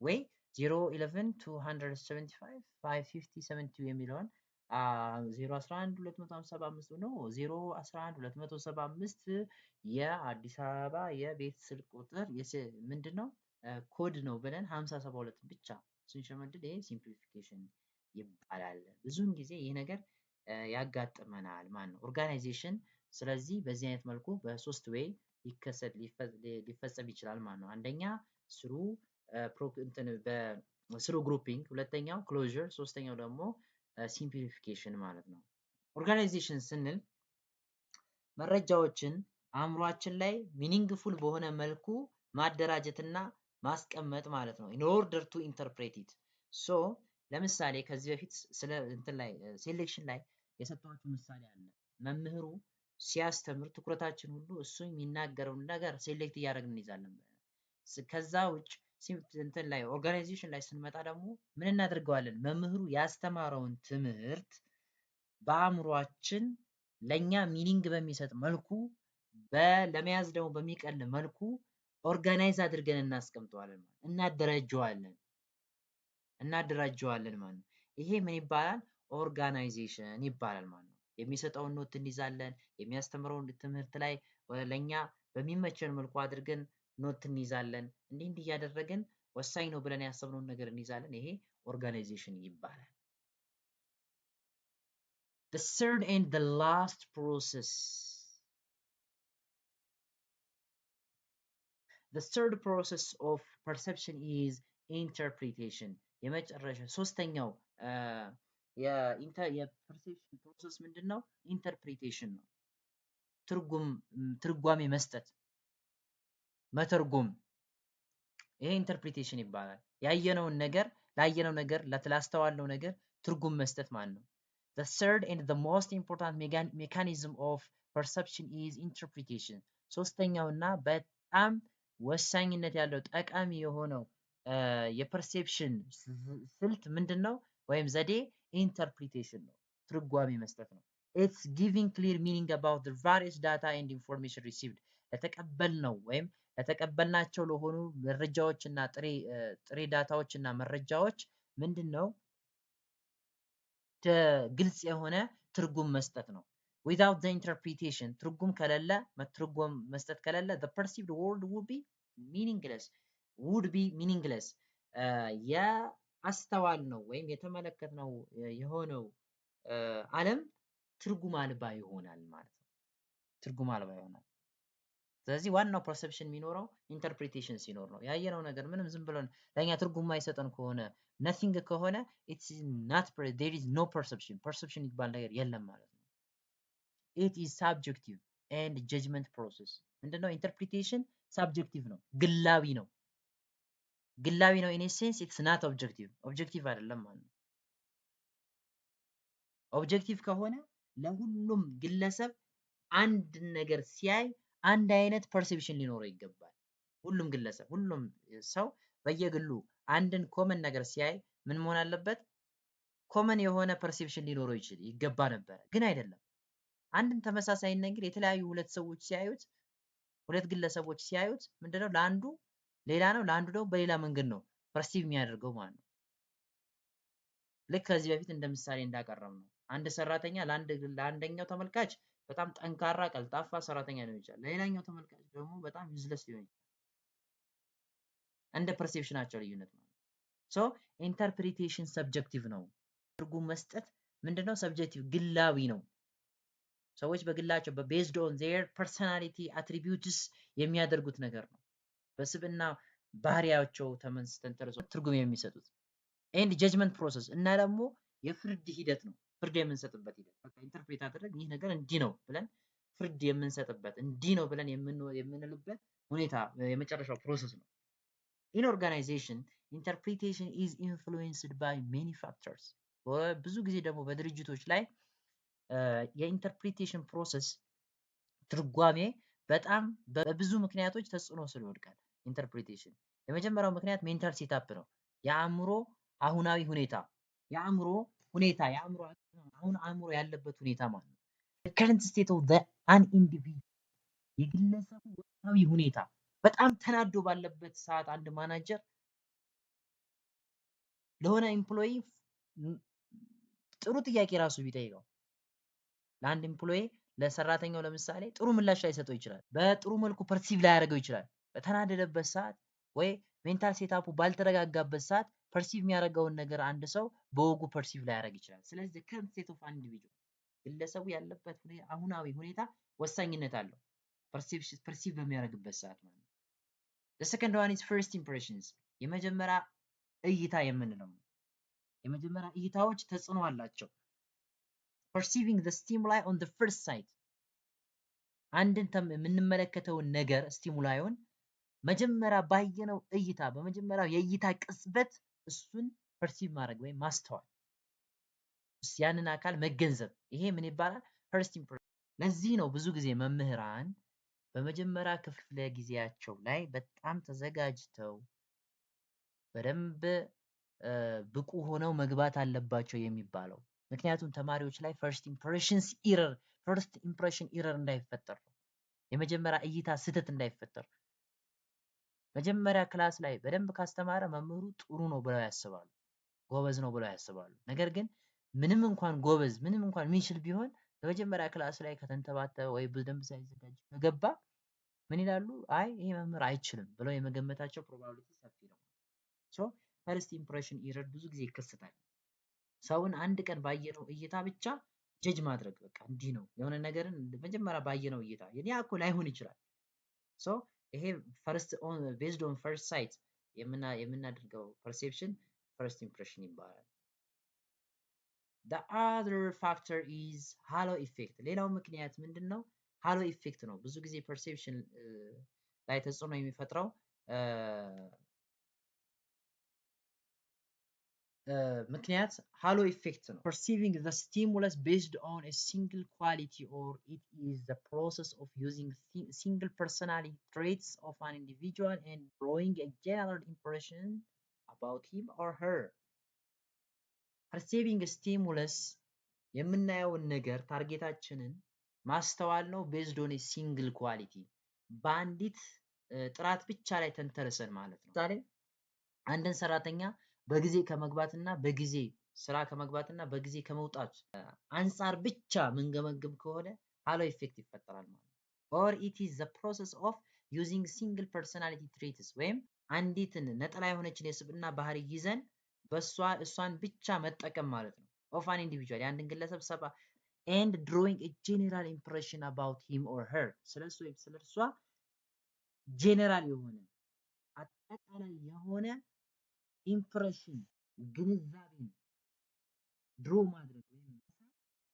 way 011 275 550 72 የሚለውን 011 255 ነው 011 275 የአዲስ አበባ የቤት ስልክ ቁጥር ምንድነው ኮድ ነው ብለን 572 ብቻ ስንሸመድድ ይሄ ሲምፕሊፊኬሽን ይባላል። ብዙውን ጊዜ ይሄ ነገር ያጋጥመናል ማለት ነው ኦርጋናይዜሽን ስለዚህ በዚህ አይነት መልኩ በሶስት ዌይ ሊፈጸም ይችላል ማለት ነው። አንደኛ ስሩ ስሩ ግሩፒንግ ሁለተኛው ክሎዥር ሶስተኛው ደግሞ ሲምፕሊፊኬሽን ማለት ነው። ኦርጋናይዜሽን ስንል መረጃዎችን አእምሯችን ላይ ሚኒንግፉል በሆነ መልኩ ማደራጀትና ማስቀመጥ ማለት ነው in order to interpret it so ለምሳሌ ከዚህ በፊት ስለ እንትን ላይ ሴሌክሽን ላይ የሰጠኋችሁ ምሳሌ አለ መምህሩ ሲያስተምር ትኩረታችን ሁሉ እሱ የሚናገረውን ነገር ሴሌክት እያደረግን እንይዛለን ከዛ ውጭ እንትን ላይ ኦርጋናይዜሽን ላይ ስንመጣ ደግሞ ምን እናደርገዋለን መምህሩ ያስተማረውን ትምህርት በአእምሯችን ለኛ ሚኒንግ በሚሰጥ መልኩ ለመያዝ ደግሞ በሚቀል መልኩ ኦርጋናይዝ አድርገን እናስቀምጠዋለን እናደራጀዋለን ማለት ነው። ይሄ ምን ይባላል ኦርጋናይዜሽን ይባላል ማለት ነው። የሚሰጠውን ኖት እንይዛለን የሚያስተምረውን ትምህርት ላይ ለኛ በሚመቸን መልኩ አድርገን ኖት እንይዛለን እንዲህ እያደረግን ወሳኝ ነው ብለን ያሰብነውን ነገር እንይዛለን ይሄ ኦርጋናይዜሽን ይባላል። The third and the last process. The third process of perception is ኢንተርፕሪቴሽን የመጨረሻ ሶስተኛው የፐርሴፕሽን ፕሮሰስ ምንድን ነው? ኢንተርፕሪቴሽን ነው። ትርጓሜ መስጠት፣ መተርጎም፣ ይሄ ኢንተርፕሪቴሽን ይባላል። ላየነው ነገር ላስተዋልነው ነገር ትርጉም መስጠት ማለት ነው። The third and the most important mechanism of perception is interpretation. ሶስተኛውና በጣም ወሳኝነት ያለው ጠቃሚ የሆነው የፐርሴፕሽን ስልት ምንድን ነው ወይም ዘዴ? ኢንተርፕሪቴሽን ነው፣ ትርጓሜ መስጠት ነው። It's giving clear meaning about the various data and information received. ለተቀበልነው ወይም ለተቀበልናቸው ለሆኑ መረጃዎች እና ጥሬ ዳታዎች እና መረጃዎች ምንድን ነው ግልጽ የሆነ ትርጉም መስጠት ነው። Without the interpretation ትርጉም ከሌለ ትርጉም መስጠት ከሌለ the perceived world would be meaningless. ያስተዋልነው ወይም የተመለከትነው የሆነው ዓለም ትርጉም አልባ ይሆናል ማለት ነው። ትርጉም አልባ ይሆናል። ስለዚህ ዋናው ፐርሰፕሽን የሚኖረው ኢንተርፕሪቴሽን ሲኖር ነው። ያየነው ነገር ምንም ዝም ብለን ለኛ ትርጉም ማይሰጠን ከሆነ nothing ከሆነ there is no perception. perception ይባል ነገር የለም ማለት ነው። it is subjective and judgment process. ምንድነው? ኢንተርፕሪቴሽን ሳብጀክቲቭ ነው፣ ግላዊ ነው። ግላዊ ነው in a sense it's not objective. ኦብጀክቲቭ አይደለም ማለት ነው። ኦብጀክቲቭ ከሆነ ለሁሉም ግለሰብ አንድ ነገር ሲያይ አንድ አይነት ፐርሴፕሽን ሊኖረው ይገባል። ሁሉም ግለሰብ ሁሉም ሰው በየግሉ አንድን ኮመን ነገር ሲያይ ምን መሆን አለበት? ኮመን የሆነ ፐርሴፕሽን ሊኖረው ይገባ ነበር፣ ግን አይደለም። አንድን ተመሳሳይ ነገር የተለያዩ ሁለት ሰዎች ሲያዩት፣ ሁለት ግለሰቦች ሲያዩት ምንድነው? ለአንዱ ሌላ ነው፣ ለአንዱ ደግሞ በሌላ መንገድ ነው ፐርሲቭ የሚያደርገው ማለት ነው። ልክ ከዚህ በፊት እንደ ምሳሌ እንዳቀረብ ነው አንድ ሰራተኛ ለአንደኛው ተመልካች በጣም ጠንካራ ቀልጣፋ ሰራተኛ ሊሆን ይችላል። ለሌላኛው ተመልካች ደግሞ በጣም ዩዝለስ ሊሆን ይችላል። እንደ ፐርሴፕሽናቸው ልዩነት ማለት ነው። ሶ ኢንተርፕሪቴሽን ሰብጀክቲቭ ነው። ትርጉም መስጠት ምንድነው? ሰብጀክቲቭ ግላዊ ነው። ሰዎች በግላቸው በቤዝድ ኦን ዜር ፐርሰናሊቲ አትሪቢዩትስ የሚያደርጉት ነገር ነው። በስብዕና ባህሪያቸው ተንተርሶ ትርጉም የሚሰጡት ኤንድ ጀጅመንት ፕሮሰስ እና ደግሞ የፍርድ ሂደት ነው። ፍርድ የምንሰጥበት ሂደት በቃ ኢንተርፕሬት አድርገን ይህ ነገር እንዲህ ነው ብለን ፍርድ የምንሰጥበት እንዲህ ነው ብለን የምንልበት ሁኔታ የመጨረሻው ፕሮሰስ ነው። ኢን ኦርጋናይዜሽን ኢንተርፕሪቴሽን ኢዝ ኢንፍሉዌንስድ ባይ ሜኒ ፋክተርስ። ብዙ ጊዜ ደግሞ በድርጅቶች ላይ የኢንተርፕሪቴሽን ፕሮሰስ ትርጓሜ በጣም በብዙ ምክንያቶች ተጽዕኖ ስር ይወድቃል። ኢንተርፕሪቴሽን የመጀመሪያው ምክንያት ሜንታል ሴታፕ ነው። የአእምሮ አሁናዊ ሁኔታ አሁን አእምሮ ያለበት ሁኔታ ማለት ነው። ከረንት ስቴት ኦፍ አን ኢንዲቪጁዋል የግለሰቡ ወቅታዊ ሁኔታ በጣም ተናዶ ባለበት ሰዓት አንድ ማናጀር ለሆነ ኤምፕሎይ ጥሩ ጥያቄ ራሱ ቢጠይቀው ለአንድ ኤምፕሎይ ለሰራተኛው ለምሳሌ ጥሩ ምላሽ ላይሰጠው ይችላል። በጥሩ መልኩ ፐርሲቭ ላያደርገው ይችላል። በተናደደበት ሰዓት ወይ ሜንታል ሴታፑ ባልተረጋጋበት ሰዓት ፐርሲቭ የሚያደርገውን ነገር አንድ ሰው በወጉ ፐርሲቭ ላያደርግ ይችላል። ስለዚህ ከረንት ስቴት ኦፍ አን ኢንዲቪጁዋል ግለሰቡ ያለበት አሁናዊ ሁኔታ ወሳኝነት አለው ፐርሲቭ በሚያደርግበት ሰዓት ማለት ነው። the second one is first impressions የመጀመሪያ እይታ የምንለው ነው። የመጀመሪያ እይታዎች ተጽዕኖ አላቸው። perceiving the stimuli on the first sight አንድን የምንመለከተውን ነገር ስቲሙላዩን መጀመሪያ ባየነው እይታ በመጀመሪያው የእይታ ቅጽበት እሱን ፐርሲቭ ማድረግ ወይም ማስተዋል ያንን አካል መገንዘብ ይሄ ምን ይባላል? ፈርስት ኢምፕሬሽን። ለዚህ ነው ብዙ ጊዜ መምህራን በመጀመሪያ ክፍለ ጊዜያቸው ላይ በጣም ተዘጋጅተው በደንብ ብቁ ሆነው መግባት አለባቸው የሚባለው። ምክንያቱም ተማሪዎች ላይ ፈርስት ኢምፕሬሽን ኢረር እንዳይፈጠር ነው። የመጀመሪያ እይታ ስህተት እንዳይፈጠር መጀመሪያ ክላስ ላይ በደንብ ካስተማረ መምህሩ ጥሩ ነው ብለው ያስባሉ፣ ጎበዝ ነው ብለው ያስባሉ። ነገር ግን ምንም እንኳን ጎበዝ ምንም እንኳን የሚችል ቢሆን በመጀመሪያ ክላስ ላይ ከተንተባተበ ወይ በደንብ ሳይዘጋጅ ከገባ ምን ይላሉ? አይ ይሄ መምህር አይችልም ብለው የመገመታቸው ፕሮባቢሊቲ ሰፊ ነው። ሶ ፈርስት ኢምፕሬሽን ኢረር ብዙ ጊዜ ይከሰታል። ሰውን አንድ ቀን ባየነው እይታ ብቻ ጀጅ ማድረግ በቃ እንዲህ ነው የሆነ ነገርን መጀመሪያ ባየነው እይታ ያ እኮ ላይሆን ይችላል። ሶ ይሄ ቤዝድ ኦን ፈርስት ሳይት የምናደርገው perception first impression ይባላል። the other factor is halo effect ሌላው ምክንያት ምንድነው? halo effect ነው። ብዙ ጊዜ perception ላይ ተጽዕኖ የሚፈጥረው ምክንያት halo effect ነው። perceiving the stimulus based on a single quality or it is the process of using single personality traits of an individual and drawing a general impression about him or her. perceiving a stimulus የምናየውን ነገር ታርጌታችንን ማስተዋል ነው based on a single quality በአንዲት ጥራት ብቻ ላይ ተንተርሰን ማለት ነው። ምሳሌ አንድን ሰራተኛ በጊዜ ከመግባትና በጊዜ ስራ ከመግባትና በጊዜ ከመውጣት አንፃር ብቻ ምንገመግም ከሆነ halo effect ይፈጠራል ማለት ነው። or it is the process of using single personality traits ወይም አንዲትን ነጠላ የሆነችን የስብዕና ባህሪ ይዘን እሷን ብቻ መጠቀም ማለት ነው። of an individual የአንድን ግለሰብ ሰባ and drawing a general impression about him or her ስለሱ ወይም ስለሷ ጄኔራል የሆነ አጠቃላይ የሆነ ኢምፕሬሽን ግንዛቤን ድሮ ማድረግ ወይም መሳል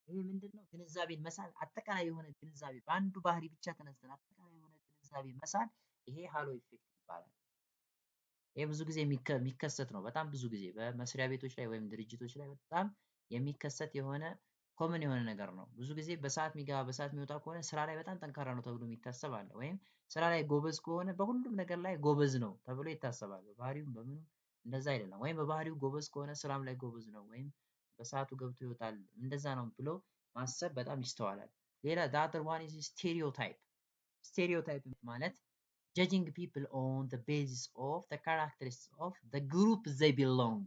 ይሄ ምንድነው? ግንዛቤን መሳል አጠቃላይ የሆነ ግንዛቤ በአንዱ ባህሪ ብቻ ተነስተን አጠቃላይ የሆነ ግንዛቤ መሳል ይሄ ሃሎ ኢፌክት ይባላል። ይሄ ብዙ ጊዜ የሚከሰት ነው። በጣም ብዙ ጊዜ በመስሪያ ቤቶች ላይ ወይም ድርጅቶች ላይ በጣም የሚከሰት የሆነ ኮመን የሆነ ነገር ነው። ብዙ ጊዜ በሰዓት የሚገባ በሰዓት የሚወጣ ከሆነ ስራ ላይ በጣም ጠንካራ ነው ተብሎ የሚታሰብ አለ። ወይም ስራ ላይ ጎበዝ ከሆነ በሁሉም ነገር ላይ ጎበዝ ነው ተብሎ ይታሰባል። በባህሪውም በምንም እንደዛ አይደለም። ወይም በባህሪው ጎበዝ ከሆነ ስራም ላይ ጎበዝ ነው ወይም በሰዓቱ ገብቶ ይወጣል እንደዛ ነው ብሎ ማሰብ በጣም ይስተዋላል። ሌላ the other one is stereotype stereotype ማለት judging people on the basis of the characteristics of the group they belong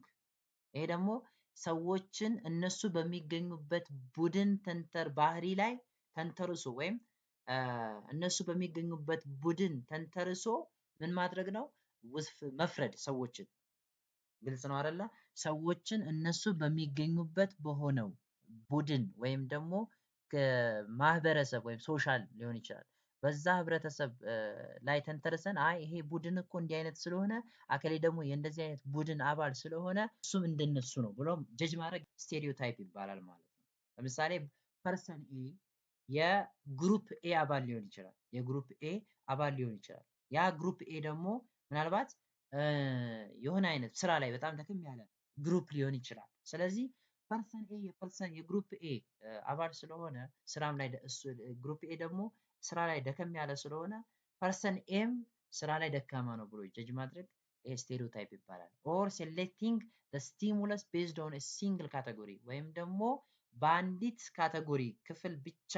ይሄ ደግሞ ሰዎችን እነሱ በሚገኙበት ቡድን ባህሪ ላይ ተንተርሶ ወይም እነሱ በሚገኙበት ቡድን ተንተርሶ ምን ማድረግ ነው? መፍረድ ሰዎችን ግልጽ ነው አይደለ? ሰዎችን እነሱ በሚገኙበት በሆነው ቡድን ወይም ደግሞ ማህበረሰብ ወይም ሶሻል ሊሆን ይችላል። በዛ ህብረተሰብ ላይ ተንተርሰን አይ ይሄ ቡድን እኮ እንዲህ አይነት ስለሆነ አከሌ ደግሞ የእንደዚህ አይነት ቡድን አባል ስለሆነ እሱም እንደነሱ ነው ብሎ ጀጅ ማድረግ ስቴሪዮታይፕ ይባላል ማለት ነው። ለምሳሌ ፐርሰን ኤ የግሩፕ ኤ አባል ሊሆን ይችላል። የግሩፕ ኤ አባል ሊሆን ይችላል። ያ ግሩፕ ኤ ደግሞ ምናልባት የሆነ አይነት ስራ ላይ በጣም ደከም ያለ ግሩፕ ሊሆን ይችላል። ስለዚህ ፐርሰን የግሩፕ ኤ አባል ስለሆነ ስራም ላይ ግሩፕ ኤ ደግሞ ስራ ላይ ደከም ያለ ስለሆነ ፐርሰን ኤም ስራ ላይ ደካማ ነው ብሎ ጀጅ ማድረግ ይሄ ስቴሪዮታይፕ ይባላል። ኦር ሴሌክቲንግ the stimulus based on a single category ወይም ደግሞ በአንዲት ካቴጎሪ ክፍል ብቻ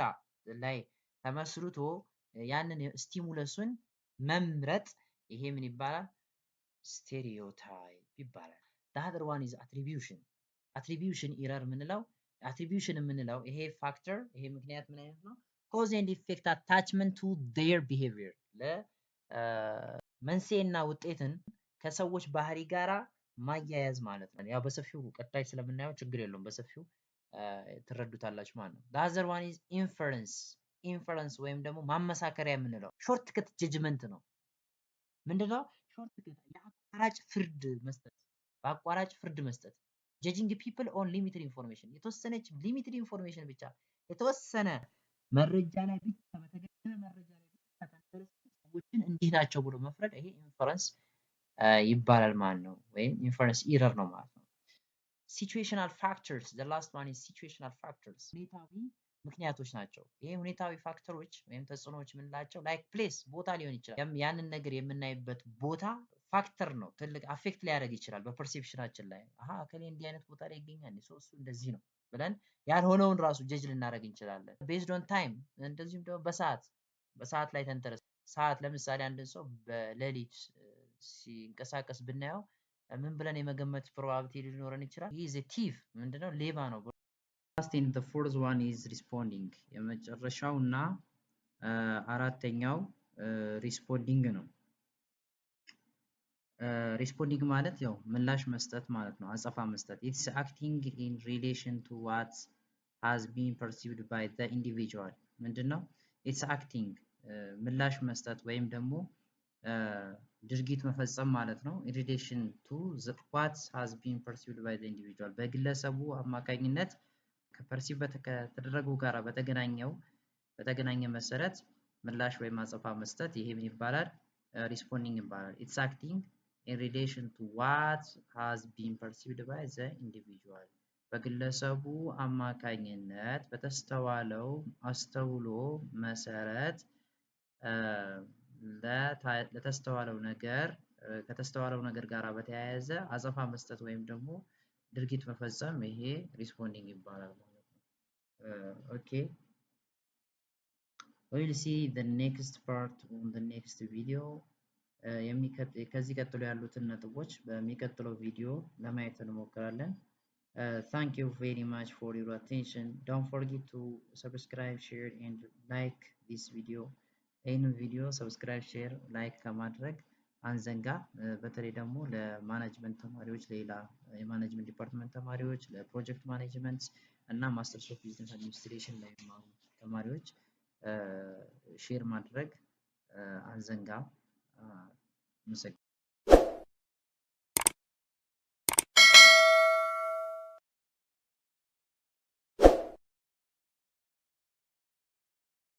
ላይ ተመስርቶ ያንን ስቲሙለሱን መምረጥ ይሄ ምን ይባላል? ስቴሪዮታይፕ ይባላል። the other one is attribution attribution error የምንለው attribution የምንለው ይሄ ፋክተር ይሄ ምክንያት ምን አይነት ነው? cause and effect attachment to their behavior መንስኤና ውጤትን ከሰዎች ባህሪ ጋራ ማያያዝ ማለት ነው። ያው በሰፊው ቀጣይ ስለምናየው ችግር የለውም በሰፊው ትረዱታላችሁ ማለት ነው። the other one is inference ወይም ደግሞ ማመሳከሪያ የምንለው ሾርት ከት ጀጅመንት ነው። ምንድነው? ሾርት ከት የአቋራጭ ፍርድ መስጠት በአቋራጭ ፍርድ መስጠት judging people on limited information የተወሰነች ሊሚትድ ኢንፎርሜሽን ብቻ የተወሰነ መረጃ ላይ ብቻ በተገኘ መረጃ ላይ ብቻ ተንተርሰን ሰዎችን እንዲህ ናቸው ብሎ መፍረድ ይሄ ኢንፈረንስ ይባላል ማለት ነው። ወይም ኢንፈረንስ ኢረር ነው ማለት ነው። situational factors the last one is situational factors ሁኔታዊ ምክንያቶች ናቸው። ይሄ ሁኔታዊ ፋክተሮች ወይም ተጽዕኖዎች የምንላቸው ላይክ ፕሌስ ቦታ ሊሆን ይችላል። ያንን ነገር የምናይበት ቦታ ፋክተር ነው። ትልቅ አፌክት ሊያደርግ ይችላል በፐርሴፕሽናችን ላይ አሃ እከሌ እንዲህ አይነት ቦታ ላይ ይገኛል ሰው እሱ እንደዚህ ነው ብለን ያልሆነውን ራሱ ጀጅ ልናደርግ እንችላለን። ቤዝድ ኦን ታይም እንደዚሁም ደግሞ በሰዓት ላይ ተንተርሰን ሰዓት ለምሳሌ አንድን ሰው በሌሊት ሲንቀሳቀስ ብናየው ምን ብለን የመገመት ፕሮባቢሊቲ ሊኖረን ይችላል? he is a thief ምንድነው? ሌባ ነው። last and the fourth one is responding የመጨረሻው እና አራተኛው ሪስፖንዲንግ ነው። ሪስፖንዲንግ ማለት ያው ምላሽ መስጠት ማለት ነው። አጸፋ መስጠት it's acting in relation to what has been perceived by the individual ምንድነው? it's acting ምላሽ መስጠት ወይም ደግሞ ድርጊት መፈጸም ማለት ነው። in relation to what has been perceived by the individual በግለሰቡ አማካኝነት ከፐርሲቭ ከተደረገው ጋር በተገናኘ መሰረት ምላሽ ወይም አጸፋ መስጠት ይሄ ምን ይባላል? ሪስፖንዲንግ ይባላል። it's acting in relation to what has been perceived by the individual በግለሰቡ አማካኝነት በተስተዋለው አስተውሎ መሰረት ለተስተዋለው ነገር ከተስተዋለው ነገር ጋር በተያያዘ አጸፋ መስጠት ወይም ደግሞ ድርጊት መፈጸም ይሄ ሪስፖንዲንግ ይባላል ማለት ነው። ኦኬ we will see the next part on the next video ከዚህ ቀጥሎ ያሉትን ነጥቦች በሚቀጥለው ቪዲዮ ለማየት እንሞክራለን። Thank you very much for your attention. Don't forget to subscribe, share and like this video. ይህንን ቪዲዮ ሰብስክራይብ፣ ሼር፣ ላይክ ከማድረግ አንዘንጋ። በተለይ ደግሞ ለማኔጅመንት ተማሪዎች፣ ሌላ የማኔጅመንት ዲፓርትመንት ተማሪዎች፣ ለፕሮጀክት ማኔጅመንት እና ማስተርስ ኦፍ ቢዝነስ አድሚኒስትሬሽን ላይ የሚማሩ ተማሪዎች ሼር ማድረግ አንዘንጋ።